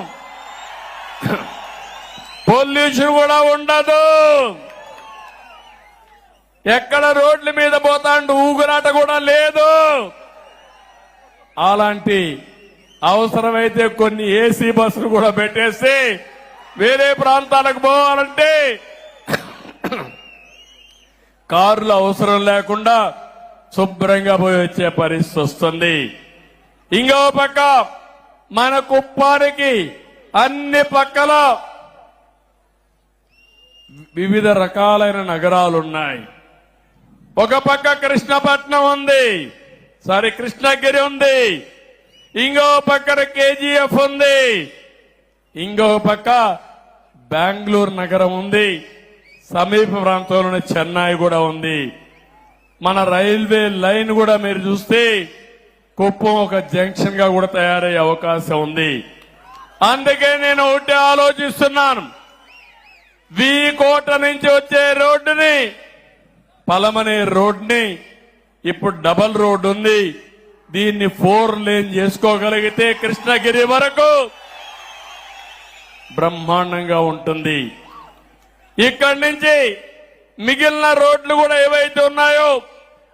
పొల్యూషన్ కూడా ఉండదు. ఎక్కడ రోడ్ల మీద పోతాండు ఊగురాట కూడా లేదు. అలాంటి అవసరమైతే కొన్ని ఏసీ బస్సులు కూడా పెట్టేసి వేరే ప్రాంతాలకు పోవాలంటే కార్లు అవసరం లేకుండా శుభ్రంగా పోయి వచ్చే పరిస్థితి వస్తుంది. ఇంకో పక్క మన కుప్పానికి అన్ని పక్కల వివిధ రకాలైన నగరాలున్నాయి. ఒక పక్క కృష్ణపట్నం ఉంది, కృష్ణగిరి ఉంది, ఇంకో పక్కన కేజీఎఫ్ ఉంది, ఇంకో పక్క బెంగళూరు నగరం ఉంది, సమీప ప్రాంతంలోని చెన్నై కూడా ఉంది. మన రైల్వే లైన్ కూడా మీరు చూస్తే కుప్పం ఒక జంక్షన్ గా కూడా తయారయ్యే అవకాశం ఉంది. అందుకే నేను ఒకటి ఆలోచిస్తున్నాను, కోట నుంచి వచ్చే రోడ్డుని, పలమనే రోడ్ని ఇప్పుడు డబల్ రోడ్ ఉంది, దీన్ని 4 లేన్ చేసుకోగలిగితే కృష్ణగిరి వరకు బ్రహ్మాండంగా ఉంటుంది. ఇక్కడి నుంచి మిగిలిన రోడ్లు కూడా ఏవైతే ఉన్నాయో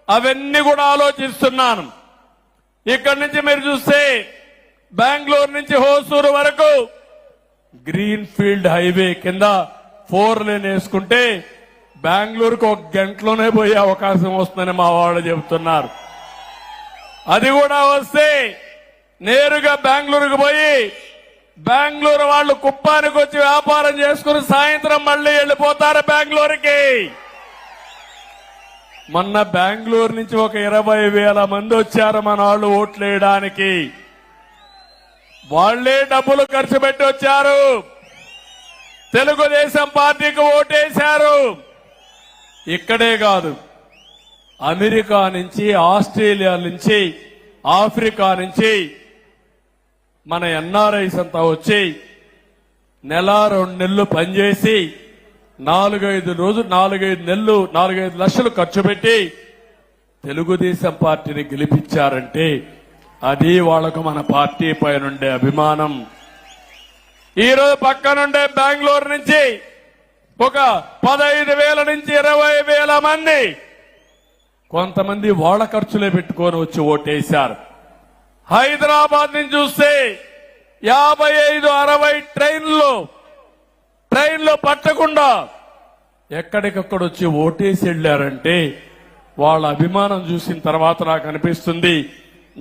అవన్నీ కూడా ఆలోచిస్తున్నాను. ఇక్కడి నుంచి మీరు చూస్తే బెంగళూరు నుంచి హోసూరు వరకు గ్రీన్ ఫీల్డ్ హైవే కింద 4 లేన్ వేసుకుంటే బెంగళూరుకు 1 గంటలోనే పోయే అవకాశం వస్తుందని మా వాళ్ళు చెబుతున్నారు. అది కూడా వస్తే నేరుగా బెంగళూరుకు పోయి బెంగళూరు వాళ్ళు కుప్పానికి వచ్చి వ్యాపారం చేసుకుని సాయంత్రం మళ్లీ వెళ్లిపోతారు బెంగళూరుకి. మొన్న బెంగళూరు నుంచి ఒక 20,000 మంది వచ్చారు మన వాళ్ళు ఓట్లు వేయడానికి. వాళ్లే డబ్బులు ఖర్చు పెట్టి వచ్చారు, తెలుగుదేశం పార్టీకి ఓటేశారు. ఇక్కడే కాదు, అమెరికా నుంచి, ఆస్ట్రేలియా నుంచి, ఆఫ్రికా నుంచి మన ఎన్ఆర్ఐస్ అంతా వచ్చి 1-2 నెలలు పనిచేసి 4-5 లక్షలు ఖర్చు పెట్టి తెలుగుదేశం పార్టీని గెలిపించారంటే అది వాళ్లకు మన పార్టీ పైనుండే అభిమానం. ఈరోజు పక్కనుండే బెంగళూరు నుంచి ఒక 15,000 నుంచి 20,000 మంది కొంతమంది వాళ్ళ ఖర్చులే పెట్టుకొని వచ్చి ఓటేశారు. హైదరాబాద్ నుంచి చూస్తే 55-60 ట్రైన్లో పట్టకుండా ఎక్కడికక్కడ వచ్చి ఓటేసి వెళ్లారంటే వాళ్ళ అభిమానం చూసిన తర్వాత నాకు అనిపిస్తుంది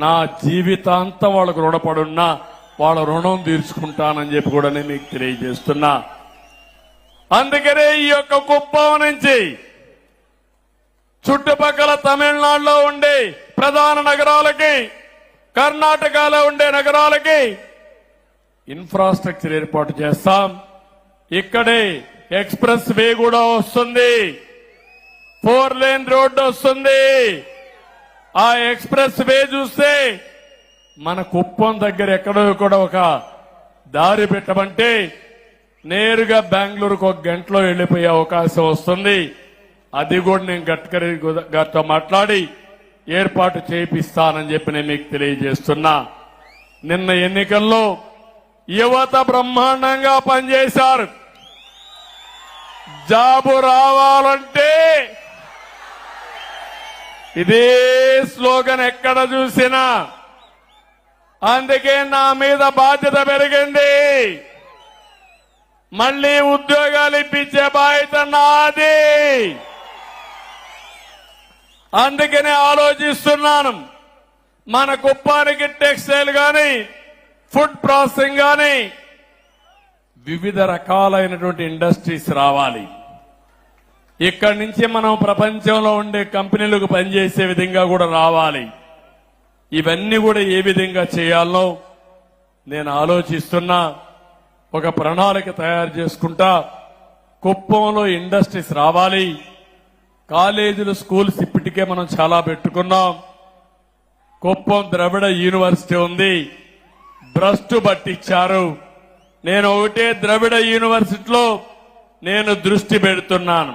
నా జీవితాంతం వాళ్ళకు రుణపడున్నా వాళ్ళ రుణం తీర్చుకుంటానని చెప్పి కూడా నేను మీకు తెలియజేస్తున్నా. అందుకనే ఈ యొక్క కుప్పం నుంచి చుట్టుపక్కల తమిళనాడులో ఉండే ప్రధాన నగరాలకి, కర్ణాటకలో ఉండే నగరాలకి ఇన్ఫ్రాస్ట్రక్చర్ ఏర్పాటు చేస్తాం. ఇక్కడే ఎక్స్ప్రెస్ వే కూడా వస్తుంది, 4 లేన్ రోడ్డు వస్తుంది. ఆ ఎక్స్ప్రెస్ వే చూస్తే మన కుప్పం దగ్గర ఎక్కడో కూడా ఒక దారి పెట్టమంటే నేరుగా బెంగళూరుకు 1 గంటలో వెళ్లిపోయే అవకాశం వస్తుంది. అది కూడా నేను గడ్కరీ గారితో మాట్లాడి ఏర్పాటు చేయిస్తానని చెప్పి నేను మీకు తెలియజేస్తున్నా. నిన్న ఎన్నికల్లో యువత బ్రహ్మాండంగా పనిచేశారు. జాబు రావాలంటే ఇదే స్లోగన్ ఎక్కడ చూసినా. అందుకే నా మీద బాధ్యత పెరిగింది. మళ్లీ ఉద్యోగాలు ఇప్పించే బాధ్యత నాది. అందుకనే ఆలోచిస్తున్నాను, మన కుప్పానికి టెక్స్టైల్ గాని, ఫుడ్ ప్రాసెసింగ్ గాని, వివిధ రకాలైనటువంటి ఇండస్ట్రీస్ రావాలి. ఇక్కడి నుంచి మనం ప్రపంచంలో ఉండే కంపెనీలకు పనిచేసే విధంగా కూడా రావాలి. ఇవన్నీ కూడా ఏ విధంగా చేయాలో నేను ఆలోచిస్తున్నా. ఒక ప్రణాళిక తయారు చేసుకుంటా. కుప్పంలో ఇండస్ట్రీస్ రావాలి. కాలేజీలు, స్కూల్స్ ఇప్పటికే మనం చాలా పెట్టుకున్నాం. కుప్పం ద్రవిడ యూనివర్సిటీ ఉంది, భ్రష్టు పట్టించారు. నేను ఒకటే ద్రవిడ యూనివర్సిటీలో నేను దృష్టి పెడుతున్నాను.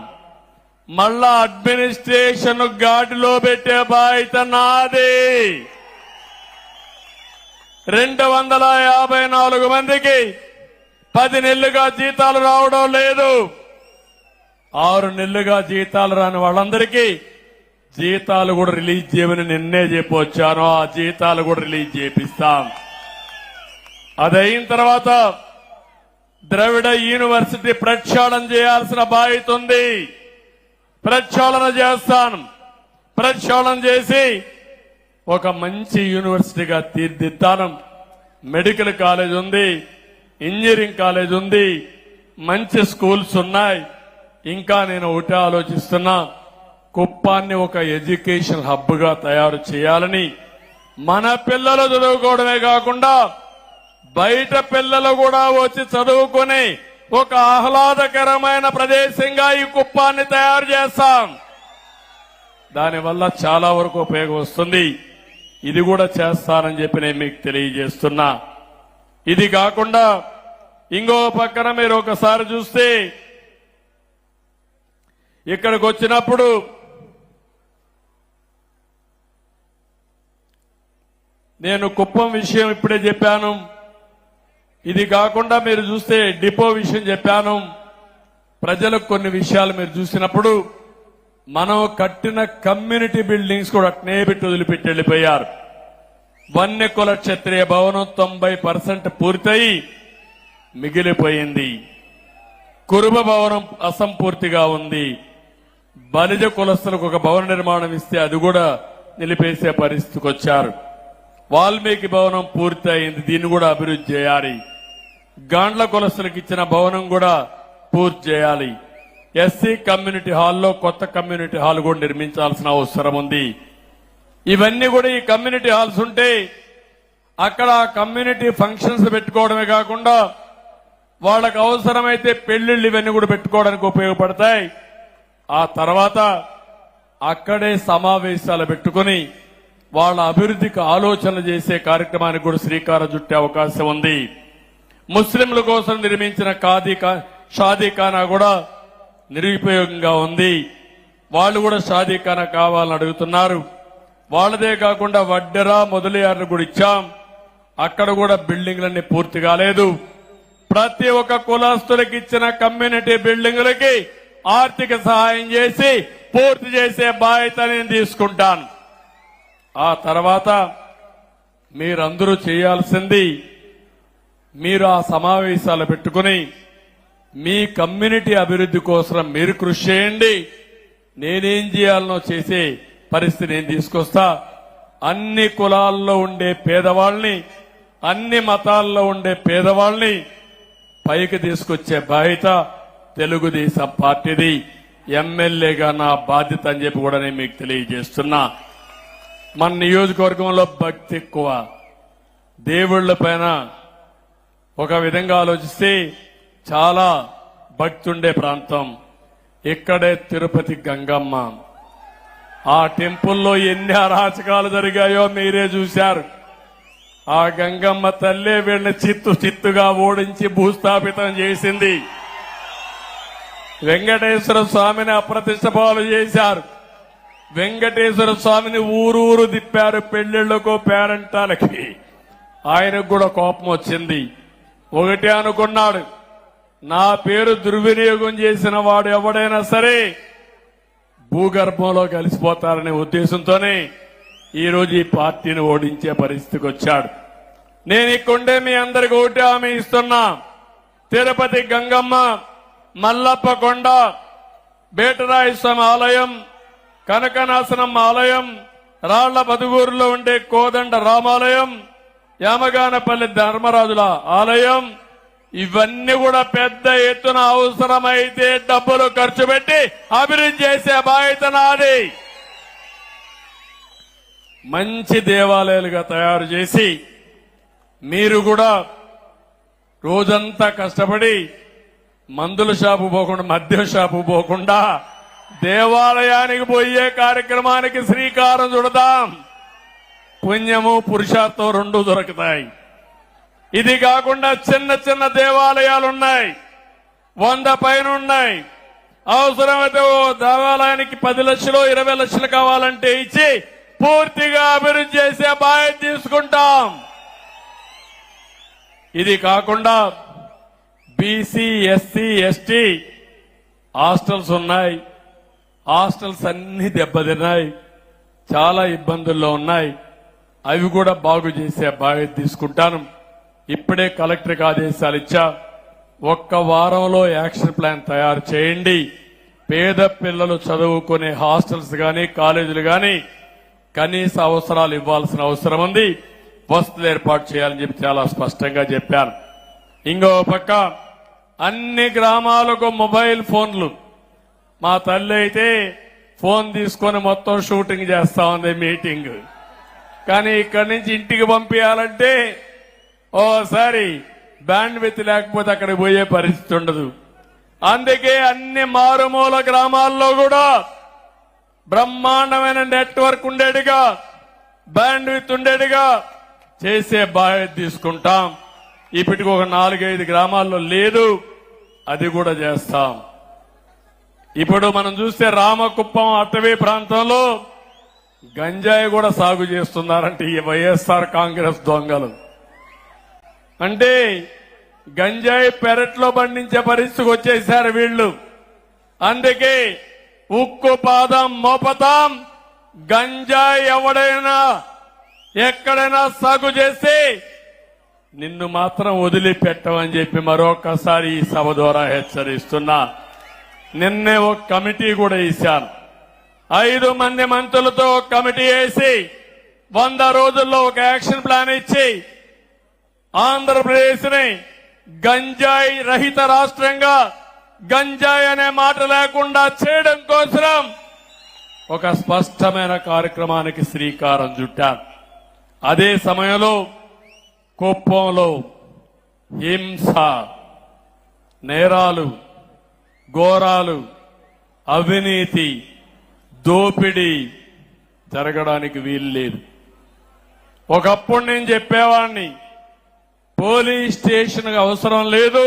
మళ్ళా అడ్మినిస్ట్రేషన్ గాడిలో పెట్టే బాధ్యత నాది. 254 మందికి 10 నెలలుగా జీతాలు రావడం లేదు. 6 నెలలుగా జీతాలు రాని వాళ్ళందరికీ జీతాలు కూడా రిలీజ్ చేయమని నిన్నే చెప్పొచ్చాను. ఆ జీతాలు కూడా రిలీజ్ చేపిస్తాం. అదైన తర్వాత ద్రవిడ యూనివర్సిటీ ప్రక్షాళన చేయాల్సిన బాధ్యత ఉంది. ప్రక్షాళన చేస్తాను. ప్రక్షాళన చేసి ఒక మంచి యూనివర్సిటీగా తీర్చిదిద్దాను. మెడికల్ కాలేజ్ ఉంది, ఇంజనీరింగ్ కాలేజ్ ఉంది, మంచి స్కూల్స్ ఉన్నాయి. ఇంకా నేను ఒకటే ఆలోచిస్తున్నా, కుప్పాన్ని ఒక ఎడ్యుకేషన్ హబ్ గా తయారు చేయాలని. మన పిల్లలు చదువుకోవడమే కాకుండా బయట పిల్లలు కూడా వచ్చి చదువుకుని ఒక ఆహ్లాదకరమైన ప్రదేశంగా ఈ కుప్పాన్ని తయారు చేస్తాం. దానివల్ల చాలా వరకు ఉపయోగం వస్తుంది. ఇది కూడా చేస్తానని చెప్పి నేను మీకు తెలియజేస్తున్నా. ఇది కాకుండా ఇంకో పక్కన మీరు ఒకసారి చూస్తే ఇక్కడికి వచ్చినప్పుడు నేను కుప్పం విషయం ఇప్పుడే చెప్పాను. ఇది కాకుండా మీరు చూస్తే డిపో విషయం చెప్పాను. ప్రజలకు కొన్ని విషయాలు మీరు చూసినప్పుడు మనం కట్టిన కమ్యూనిటీ బిల్డింగ్స్ కూడా అట్నే పెట్టి వదిలిపెట్టి వెళ్లిపోయారు. వన్యకుల క్షత్రియ భవనం 90% పూర్తయి మిగిలిపోయింది. కురుబ భవనం అసంపూర్తిగా ఉంది. బలిజ కులస్తులకు ఒక భవన నిర్మాణం ఇస్తే అది కూడా నిలిపేసే పరిస్థితికి వచ్చారు. వాల్మీకి భవనం పూర్తి అయింది, దీన్ని కూడా అభివృద్ధి చేయాలి. గాండ్ల కులస్తులకు ఇచ్చిన భవనం కూడా పూర్తి చేయాలి. ఎస్సీ కమ్యూనిటీ హాల్లో కొత్త కమ్యూనిటీ హాల్ కూడా నిర్మించాల్సిన అవసరం ఉంది. ఇవన్నీ కూడా ఈ కమ్యూనిటీ హాల్స్ ఉంటే అక్కడ కమ్యూనిటీ ఫంక్షన్స్ పెట్టుకోవడమే కాకుండా వాళ్ళకు అవసరమైతే పెళ్లిళ్ళు ఇవన్నీ కూడా పెట్టుకోవడానికి ఉపయోగపడతాయి. ఆ తర్వాత అక్కడే సమావేశాలు పెట్టుకుని వాళ్ళ అభివృద్ధికి ఆలోచనలు చేసే కార్యక్రమానికి కూడా శ్రీకారం చుట్టే అవకాశం ఉంది. ముస్లింల కోసం నిర్మించిన షాదీఖానా కూడా నిరుపయోగంగా ఉంది. వాళ్ళు కూడా షాదీఖానా కావాలని అడుగుతున్నారు. వాళ్ళదే కాకుండా వడ్డెర మొదలయ్యారు కూడా ఇచ్చాం. అక్కడ కూడా బిల్డింగ్లన్నీ పూర్తి కాలేదు. ప్రతి ఒక్క కులస్తులకు ఇచ్చిన కమ్యూనిటీ బిల్డింగులకి ఆర్థిక సహాయం చేసి పూర్తి చేసే బాధ్యత నేను తీసుకుంటాను. ఆ తర్వాత మీరందరూ చేయాల్సింది మీరు ఆ సమావేశాలు పెట్టుకుని మీ కమ్యూనిటీ అభివృద్ధి కోసం మీరు కృషి చేయండి. నేనేం చేయాలనో చేసే పరిస్థితి నేను తీసుకొస్తా. అన్ని కులాల్లో ఉండే పేదవాళ్ళని, అన్ని మతాల్లో ఉండే పేదవాళ్ళని పైకి తీసుకొచ్చే బాధ్యత తెలుగుదేశం పార్టీది. ఎమ్మెల్యేగా నా బాధ్యత అని చెప్పి కూడా నేను మీకు తెలియజేస్తున్నా. మన నియోజకవర్గంలో భక్తి ఎక్కువ, దేవుళ్ల పైన ఒక విధంగా ఆలోచిస్తే చాలా భక్తి ఉండే ప్రాంతం. ఇక్కడే తిరుపతి గంగమ్మ. ఆ టెంపుల్లో ఎన్ని అరాచకాలు జరిగాయో మీరే చూశారు. ఆ గంగమ్మ తల్లే వీళ్ళని చిత్తుగా ఓడించి భూస్థాపితం చేసింది. వెంకటేశ్వర స్వామిని అప్రతిష్ట పాలు చేశారు. వెంకటేశ్వర స్వామిని ఊరూరు తిప్పారు పెళ్లిళ్లకు, పేరంటాలకి. ఆయనకు కూడా కోపం వచ్చింది. ఒకటే అనుకున్నాడు, నా పేరు దుర్వినియోగం చేసిన వాడు ఎవడైనా సరే భూగర్భంలో కలిసిపోతారనే ఉద్దేశంతోనే ఈరోజు ఈ పార్టీని ఓడించే పరిస్థితికి వచ్చాడు. నేను ఇక్కడే మీ అందరికి ఒకటి హామీ ఇస్తున్నా. తిరుపతి గంగమ్మ, మల్లప్ప కొండ, బేటరాయ స్వామి ఆలయం, కనకనాశనమ్మ ఆలయం, రాళ్ల బదుగూరులో ఉండే కోదండ రామాలయం, యామగానపల్లి ధర్మరాజుల ఆలయం, ఇవన్నీ కూడా పెద్ద ఎత్తున అవసరమైతే డబ్బులు ఖర్చు పెట్టి అభివృద్ధి చేసే బాధ్యత నాది. మంచి దేవాలయాలుగా తయారు చేసి మీరు కూడా రోజంతా కష్టపడి మందుల షాపు పోకుండా, మద్యం షాపు పోకుండా దేవాలయానికి పోయే కార్యక్రమానికి శ్రీకారం చుడదాం. పుణ్యము పురుషార్థం రెండు దొరుకుతాయి. ఇది కాకుండా చిన్న చిన్న దేవాలయాలున్నాయి, 100 పైన ఉన్నాయి. అవసరమైతే ఓ దేవాలయానికి 10 లక్షలు 20 లక్షలు కావాలంటే ఇచ్చి పూర్తిగా అభివృద్ధి చేసే బాధ్యత తీసుకుంటాం. ఇది కాకుండా బీసీ, ఎస్సీ, ఎస్టీ హాస్టల్స్ ఉన్నాయి. హాస్టల్స్ అన్ని దెబ్బతిన్నాయి, చాలా ఇబ్బందుల్లో ఉన్నాయి. అవి కూడా బాగు చేసే బాధ్యత తీసుకుంటాను. ఇప్పుడే కలెక్టర్కి ఆదేశాలు ఇచ్చా. 1 వారంలో యాక్షన్ ప్లాన్ తయారు చేయండి. పేద పిల్లలు చదువుకునే హాస్టల్స్ గాని, కాలేజీలు గాని కనీస అవసరాలు ఇవ్వాల్సిన అవసరం ఉంది. వసతులు ఏర్పాటు చేయాలని చెప్పి చాలా స్పష్టంగా చెప్పాను. ఇంకో పక్క అన్ని గ్రామాలకు మొబైల్ ఫోన్లు. మా తల్లి అయితే ఫోన్ తీసుకొని మొత్తం షూటింగ్ చేస్తా ఉంది, మీటింగ్. కానీ ఇక్కడి నుంచి ఇంటికి పంపించాలంటే ఓసారి బ్యాండ్ విత్ లేకపోతే అక్కడికి పోయే పరిస్థితి ఉండదు. అందుకే అన్ని మారుమూల గ్రామాల్లో కూడా బ్రహ్మాండమైన నెట్వర్క్ ఉండేట్టుగా, బ్యాండ్ విత్ ఉండేట్టుగా చేసే బాధ్యత తీసుకుంటాం. ఇప్పటికి ఒక 4-5 గ్రామాల్లో లేదు, అది కూడా చేస్తాం. ఇప్పుడు మనం చూస్తే రామకుప్పం అటవీ ప్రాంతంలో గంజాయి కూడా సాగు చేస్తున్నారంటే ఈ వైఎస్ఆర్ కాంగ్రెస్ దొంగలు. అంటే గంజాయి పెరట్లో పండించే పరిస్థితికి వచ్చేశారు వీళ్లు. అందుకే ఉక్కు పాదం మోపతాం. గంజాయి ఎవడైనా ఎక్కడైనా సాగు చేసి నిన్ను మాత్రం వదిలిపెట్టమని చెప్పి మరొకసారి ఈ సభ ద్వారా హెచ్చరిస్తున్నా. నిన్నే ఒక కమిటీ కూడా వేశాను. 5 మంది మంత్రులతో ఒక కమిటీ వేసి 100 రోజుల్లో ఒక యాక్షన్ ప్లాన్ ఇచ్చి ఆంధ్రప్రదేశ్ ని గంజాయి రహిత రాష్ట్రంగా, గంజాయి అనే మాట లేకుండా చేయడం కోసం ఒక స్పష్టమైన కార్యక్రమానికి శ్రీకారం చుట్టారు. అదే సమయంలో కుప్పంలో హింస, నేరాలు, ఘోరాలు, అవినీతి, దోపిడీ జరగడానికి వీలు లేదు. ఒకప్పుడు నేను చెప్పేవాడిని, పోలీస్ స్టేషన్ అవసరం లేదు,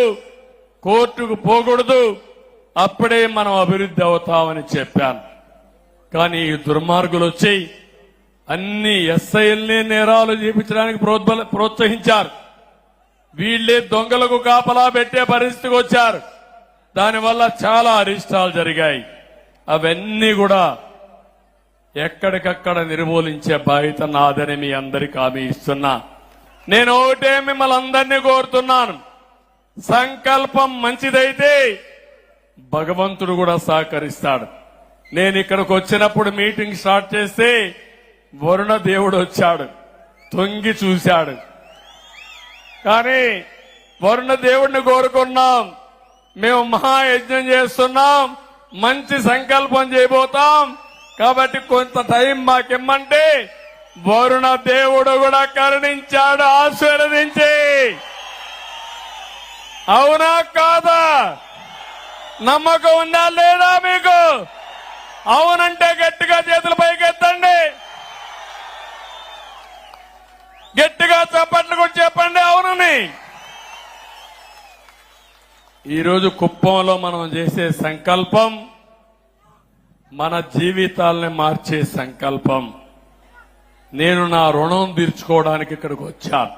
కోర్టుకు పోకూడదు, అప్పుడే మనం అభివృద్ధి అవుతామని చెప్పాను. కానీ ఈ దుర్మార్గులు వచ్చి అన్ని ఎస్ఐల్ని నేరాలు చేపించడానికి ప్రోత్సహించారు. వీళ్లే దొంగలకు కాపలా పెట్టే పరిస్థితికి వచ్చారు. దానివల్ల చాలా అరిష్టాలు జరిగాయి. అవన్నీ కూడా ఎక్కడికక్కడ నిర్మూలించే బాధ్యత నాదని మీ అందరికీ హామీ ఇస్తున్నా. నేను ఒకటే మిమ్మల్ని అందరినీ కోరుతున్నాను, సంకల్పం మంచిదైతే భగవంతుడు కూడా సహకరిస్తాడు. నేను ఇక్కడికి వచ్చినప్పుడు మీటింగ్ స్టార్ట్ చేస్తే వరుణ దేవుడు వచ్చాడు, తొంగి చూశాడు. కానీ వరుణ దేవుడిని కోరుకున్నాం, మేము మహాయజ్ఞం చేస్తున్నాం, మంచి సంకల్పం చేయబోతాం, కాబట్టి కొంత టైం మాకిమ్మంటే వరుణ దేవుడు కూడా కరుణించాడు, ఆశీర్వదించి. అవునా కాదా? నమ్మకం ఉందా లేదా మీకు? అవునంటే గట్టిగా చేతుల పైకి ఎత్తండి, గట్టిగా చప్పట్లు కూడా చెప్పండి అవునని. ఈరోజు కుప్పంలో మనం చేసే సంకల్పం మన జీవితాలని మార్చే సంకల్పం. నేను నా రుణం తీర్చుకోవడానికి ఇక్కడికి వచ్చాను.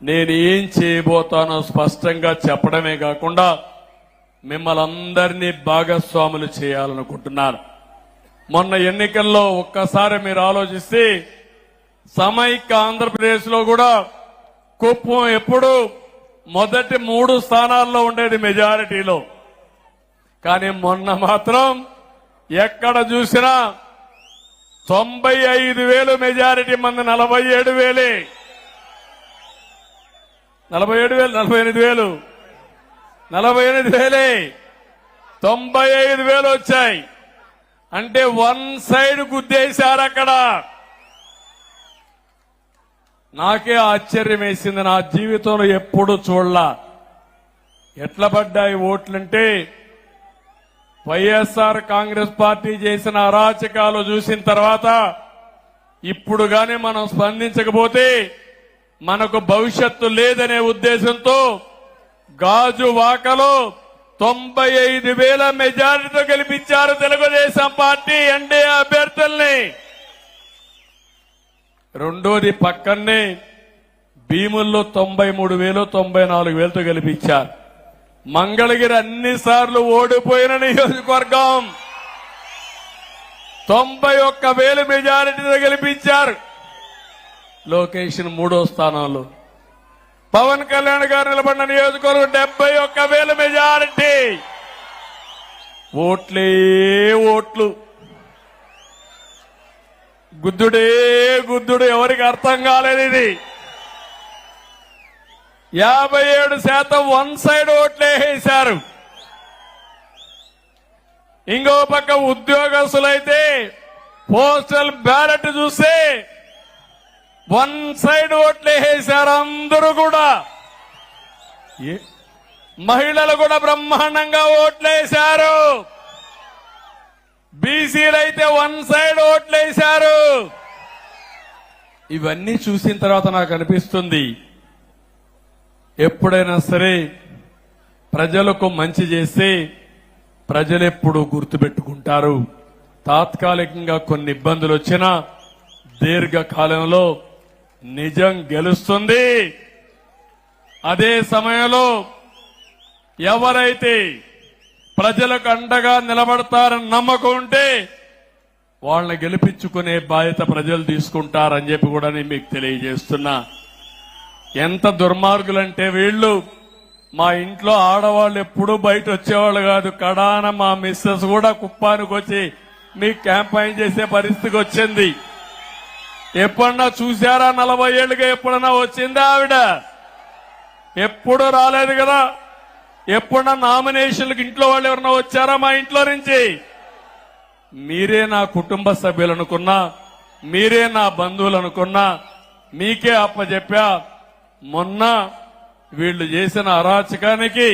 నేను ఏం చేయబోతానో స్పష్టంగా చెప్పడమే కాకుండా మిమ్మల్ని అందరినీ భాగస్వాములు చేయాలనుకుంటున్నాను. మొన్న ఎన్నికల్లో ఒక్కసారి మీరు ఆలోచిస్తే సమైక్య ఆంధ్రప్రదేశ్ లో కూడా కుప్పం ఎప్పుడు మొదటి 3 స్థానాల్లో ఉండేది మెజారిటీలో. కానీ మొన్న మాత్రం ఎక్కడ చూసినా 95,000 మెజారిటీ మంది 47,000 48,000 95,000 వచ్చాయి. అంటే వన్ సైడ్ గుద్దేశారు అక్కడ. నాకే ఆశ్చర్యం వేసింది, నా జీవితంలో ఎప్పుడు చూడలా. ఎట్లా పడ్డాయి ఓట్లంటే వైఎస్ఆర్ కాంగ్రెస్ పార్టీ చేసిన అరాచకాలు చూసిన తర్వాత ఇప్పుడు గాని మనం స్పందించకపోతే మనకు భవిష్యత్తు లేదనే ఉద్దేశంతో గాజు వాకలో 95,000 మెజారిటీతో గెలిపించారు తెలుగుదేశం పార్టీ ఎన్డీఏ అభ్యర్థుల్ని. రెండోది పక్కనే భీముల్లో 93,000 94,000తో గెలిపించారు. మంగళగిరి అన్నిసార్లు ఓడిపోయిన నియోజకవర్గం 91,000 మెజారిటీతో గెలిపించారు. లొకేషన్ 3వ స్థానంలో. పవన్ కళ్యాణ్ గారు నిలబడిన నియోజకవర్గం 71,000 మెజారిటీ. ఓట్లే ఓట్లు, గుద్దుడే గుద్దుడు, ఎవరికి అర్థం కాలేదు ఇది. 57% వన్ సైడ్ ఓట్లే వేశారు. ఇంకో పక్క ఉద్యోగస్తులైతే పోస్టల్ బ్యాలెట్ చూస్తే వన్ సైడ్ ఓట్లే వేశారు అందరూ కూడా. మహిళలు కూడా బ్రహ్మాండంగా ఓట్లేశారు. బీసీలు అయితే వన్ సైడ్ ఓట్లేశారు. ఇవన్నీ చూసిన తర్వాత నాకు అనిపిస్తుంది, ఎప్పుడైనా సరే ప్రజలకు మంచి చేస్తే ప్రజలెప్పుడు గుర్తుపెట్టుకుంటారు. తాత్కాలికంగా కొన్ని ఇబ్బందులు వచ్చినా దీర్ఘకాలంలో నిజం గెలుస్తుంది. అదే సమయంలో ఎవరైతే ప్రజలకు అండగా నిలబడతారని నమ్మకం ఉంటే వాళ్ళని గెలిపించుకునే బాధ్యత ప్రజలు తీసుకుంటారని చెప్పి కూడా నేను మీకు తెలియజేస్తున్నా. ఎంత దుర్మార్గులంటే వీళ్ళు, మా ఇంట్లో ఆడవాళ్ళు ఎప్పుడూ బయట వచ్చేవాళ్ళు కాదు, కడాన మా మిస్సెస్ కూడా కుప్పానికి వచ్చి మీకు క్యాంపెయిన్ చేసే పరిస్థితికి వచ్చింది. ఎప్పుడన్నా చూశారా? 40 ఏళ్లుగా ఎప్పుడన్నా వచ్చిందా ఆవిడ? ఎప్పుడు రాలేదు కదా. ఎప్పుడన్నా నామినేషన్లకు ఇంట్లో వాళ్ళు ఎవరన్నా వచ్చారా మా ఇంట్లో నుంచి? మీరే నా కుటుంబ సభ్యులు అనుకున్నా, మీరే నా బంధువులు అనుకున్నా, మీకే అప్పచెప్పా. మొన్న వీళ్లు చేసిన అరాచకానికి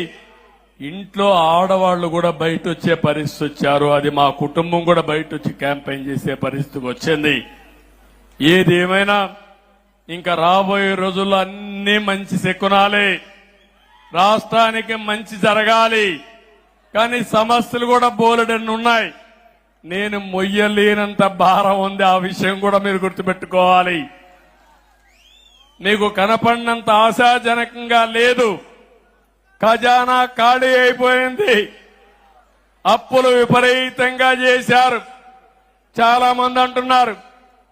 ఇంట్లో ఆడవాళ్లు కూడా బయట వచ్చే పరిస్థితి వచ్చారు. అది మా కుటుంబం కూడా బయట వచ్చి క్యాంపెయిన్ చేసే పరిస్థితికి వచ్చింది. ఏదేమైనా ఇంకా రాబోయే రోజుల్లో అన్ని మంచి శకునాలే, రాష్ట్రానికి మంచి జరగాలి. కానీ సమస్యలు కూడా బోలెడన్ని ఉన్నాయి. నేను మొయ్యలేనంత భారం ఉంది, ఆ విషయం కూడా మీరు గుర్తుపెట్టుకోవాలి. మీకు కనపడినంత ఆశాజనకంగా లేదు. ఖజానా ఖాళీ అయిపోయింది. అప్పులు విపరీతంగా చేశారు. చాలా మంది అంటున్నారు,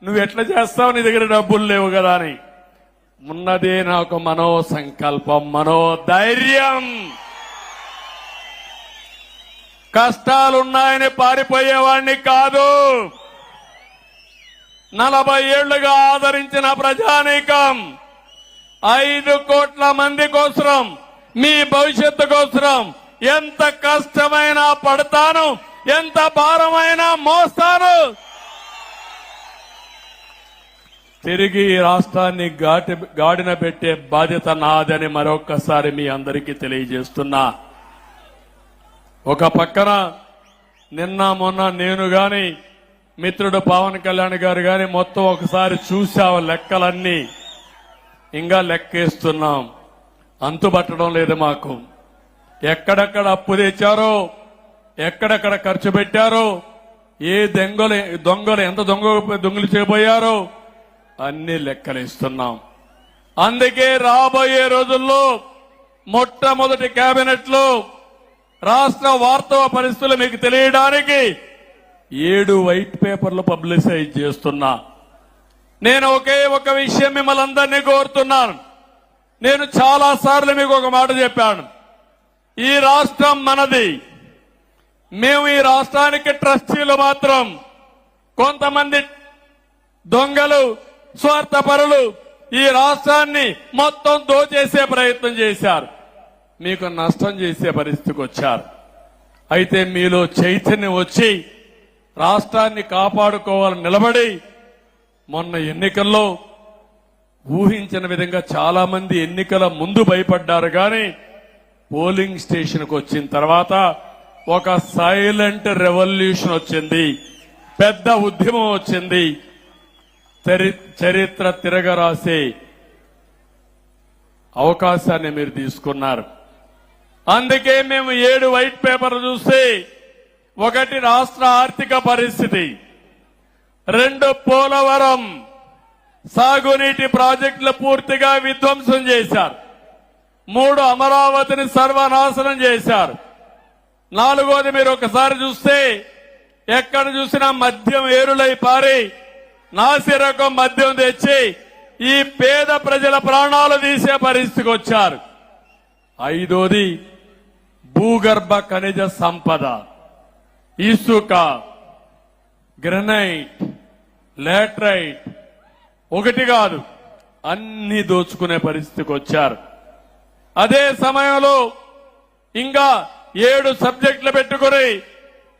నువ్వు ఎట్లా చేస్తావు, నీ దగ్గర డబ్బులు లేవు కదా అని. ఉన్నదే నాకు మనో సంకల్పం, మనోధైర్యం. కష్టాలున్నాయని పారిపోయేవాణ్ణి కాదు. 40 ఏళ్లుగా ఆదరించిన ప్రజానీకం 5 కోట్ల మంది కోసం, మీ భవిష్యత్తు కోసం ఎంత కష్టమైనా పడతాను, ఎంత భారమైనా మోస్తాను. తిరిగి ఈ రాష్ట్రాన్ని గాడిన పెట్టే బాధ్యత నాదని మరొక్కసారి మీ అందరికీ తెలియజేస్తున్నా. ఒక పక్కన నిన్న మొన్న నేను గాని మిత్రుడు పవన్ కళ్యాణ్ గారు గాని మొత్తం ఒకసారి చూసావు లెక్కలన్నీ. ఇంకా లెక్కేస్తున్నాం, అంతుబట్టడం లేదు మాకు. ఎక్కడెక్కడ అప్పు తెచ్చారో, ఎక్కడెక్కడ ఖర్చు పెట్టారో, ఏ దొంగలు ఎంత దొంగలు చేయబోయారో అన్ని లెక్కలేస్తున్నాం. అందుకే రాబోయే రోజుల్లో మొట్టమొదటి కేబినెట్ లో రాష్ట్ర వాస్తవ పరిస్థితులు మీకు తెలియడానికి 7 వైట్ పేపర్లు పబ్లిసైజ్ చేస్తున్నా. నేను ఒకే ఒక విషయం మిమ్మల్ని అందరినీ కోరుతున్నాను. నేను చాలా సార్లు మీకు ఒక మాట చెప్పాను, ఈ రాష్ట్రం మనది. మేము ఈ రాష్ట్రానికి ట్రస్టీలు మాత్రం. కొంతమంది దొంగలు, స్వార్థపరులు ఈ రాష్ట్రాన్ని మొత్తం దోచేసే ప్రయత్నం చేశారు, మీకు నష్టం చేసే పరిస్థితికి వచ్చారు. అయితే మీలో చైతన్యం వచ్చి రాష్ట్రాన్ని కాపాడుకోవాలని నిలబడి మొన్న ఎన్నికల్లో ఊహించిన విధంగా చాలా మంది ఎన్నికల ముందు భయపడ్డారు. కానీ పోలింగ్ స్టేషన్కు వచ్చిన తర్వాత ఒక సైలెంట్ రెవల్యూషన్ వచ్చింది, పెద్ద ఉద్యమం వచ్చింది. చరిత్ర తిరగరాసే అవకాశాన్ని మీరు తీసుకున్నారు. అందుకే మేము 7 వైట్ పేపర్లు చూస్తే, 1 రాష్ట్ర ఆర్థిక పరిస్థితి, 2 పోలవరం సాగునీటి ప్రాజెక్టులు పూర్తిగా విధ్వంసం చేశారు, 3 అమరావతిని సర్వనాశనం చేశారు, 4వది మీరు ఒకసారి చూస్తే ఎక్కడ చూసినా మద్యం ఏరులై పారి నాసిరకం మద్యం తెచ్చి ఈ పేద ప్రజల ప్రాణాలు తీసే పరిస్థితికి వచ్చారు. 5వది భూగర్భ ఖనిజ సంపద, ఇసుక, గ్రనైట్, లాటరైట్, ఒకటి కాదు అన్ని దోచుకునే పరిస్థితికి వచ్చారు. అదే సమయంలో ఇంకా 7 సబ్జెక్టులు పెట్టుకుని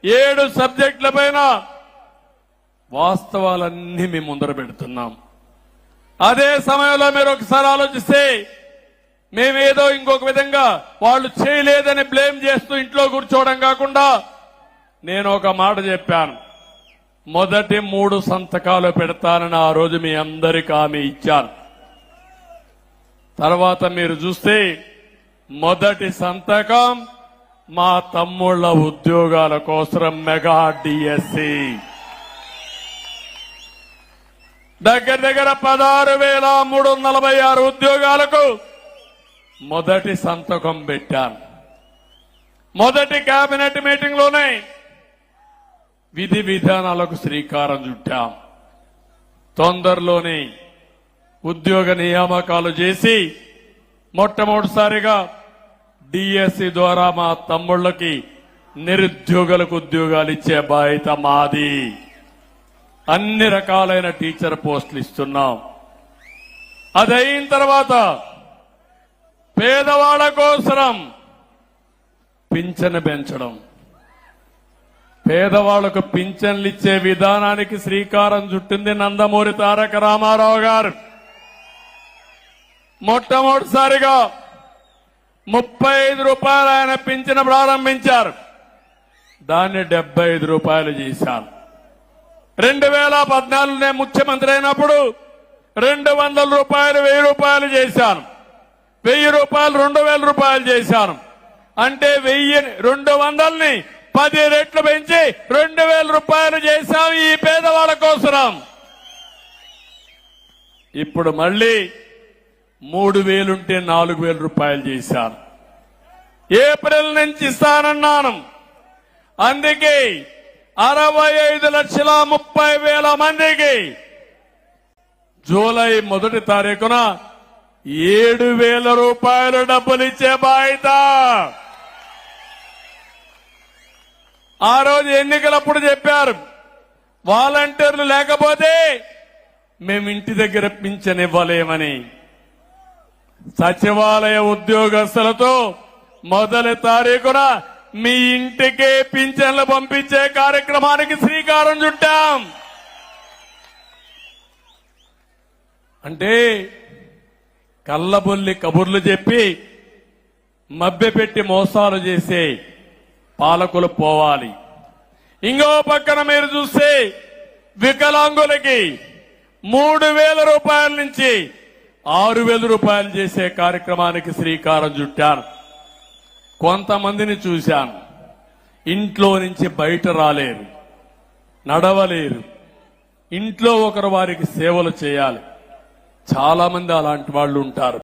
7 సబ్జెక్టుల పైన వాస్తవాలన్నీ మేము ముందర పెడుతున్నాం. అదే సమయంలో మీరు ఒకసారి ఆలోచిస్తే, మేమేదో ఇంకొక విధంగా వాళ్ళు చేయలేదని బ్లేమ్ చేస్తూ ఇంట్లో కూర్చోవడం కాకుండా, నేను ఒక మాట చెప్పాను, మొదటి 3 సంతకాలు పెడతానని ఆ రోజు మీ అందరికీ హామీ ఇచ్చాను. తర్వాత మీరు చూస్తే మొదటి సంతకం మా తమ్ముళ్ల ఉద్యోగాల కోసం మెగా డిఎస్సి, దగ్గర 16,346 ఉద్యోగాలకు మొదటి సంతకం పెట్టాను. మొదటి కేబినెట్ మీటింగ్ లోనే విధి విధానాలకు శ్రీకారం చుట్టాం. తొందరలోనే ఉద్యోగ నియామకాలు చేసి మొట్టమొదటిసారిగా డిఎస్సి ద్వారా మా తమ్ముళ్లకి, నిరుద్యోగులకు ఉద్యోగాలు ఇచ్చే బాధ్యత మాది. అన్ని రకాలైన టీచర్ పోస్టులు ఇస్తున్నాం. అదైన తర్వాత పేదవాళ్ల కోసం పింఛను పెంచడం, పేదవాళ్లకు పింఛన్లు ఇచ్చే విధానానికి శ్రీకారం చుట్టింది నందమూరి తారక రామారావు గారు. మొట్టమొదటిసారిగా 35 రూపాయలు ఆయన పింఛను ప్రారంభించారు, దాన్ని 75 రూపాయలు చేశారు. 2014 నేను ముఖ్యమంత్రి అయినప్పుడు 200 రూపాయలు 1000 రూపాయలు చేశాను, 1000 రూపాయలు 2000 రూపాయలు చేశాను. అంటే 200ని 10 రెట్లు పెంచి 2000 రూపాయలు చేశాం ఈ పేదవాళ్ల కోసం. ఇప్పుడు మళ్లీ 3000 ఉంటే 4000 రూపాయలు చేశాను. ఏప్రిల్ నుంచి ఇస్తానన్నాను. అందుకే 65,30,000 మందికి జూలై 1వ తారీఖున 7,000 రూపాయలు డబ్బులు ఇచ్చే బాధ్యత. ఆ రోజు ఎన్నికలప్పుడు చెప్పారు, వాలంటీర్లు లేకపోతే మేము ఇంటి దగ్గర పింఛన్ ఇవ్వలేమని. సచివాలయ ఉద్యోగస్తులతో మొదటి తారీఖున మీ ఇంటికే పింఛన్లు పంపించే కార్యక్రమానికి శ్రీకారం చుట్టాం. అంటే కళ్ళబొల్లి కబుర్లు చెప్పి మభ్యపెట్టి మోసాలు చేసే పాలకులు పోవాలి. ఇంకో పక్కన మీరు చూస్తే వికలాంగులకి 3,000 రూపాయల నుంచి 6,000 రూపాయలు చేసే కార్యక్రమానికి శ్రీకారం చుట్టాను. కొంతమందిని చూశాను, ఇంట్లో నుంచి బయట రాలేరు, నడవలేరు, ఇంట్లో ఒకరు వారికి సేవలు చేయాలి. చాలా మంది అలాంటి వాళ్ళు ఉంటారు.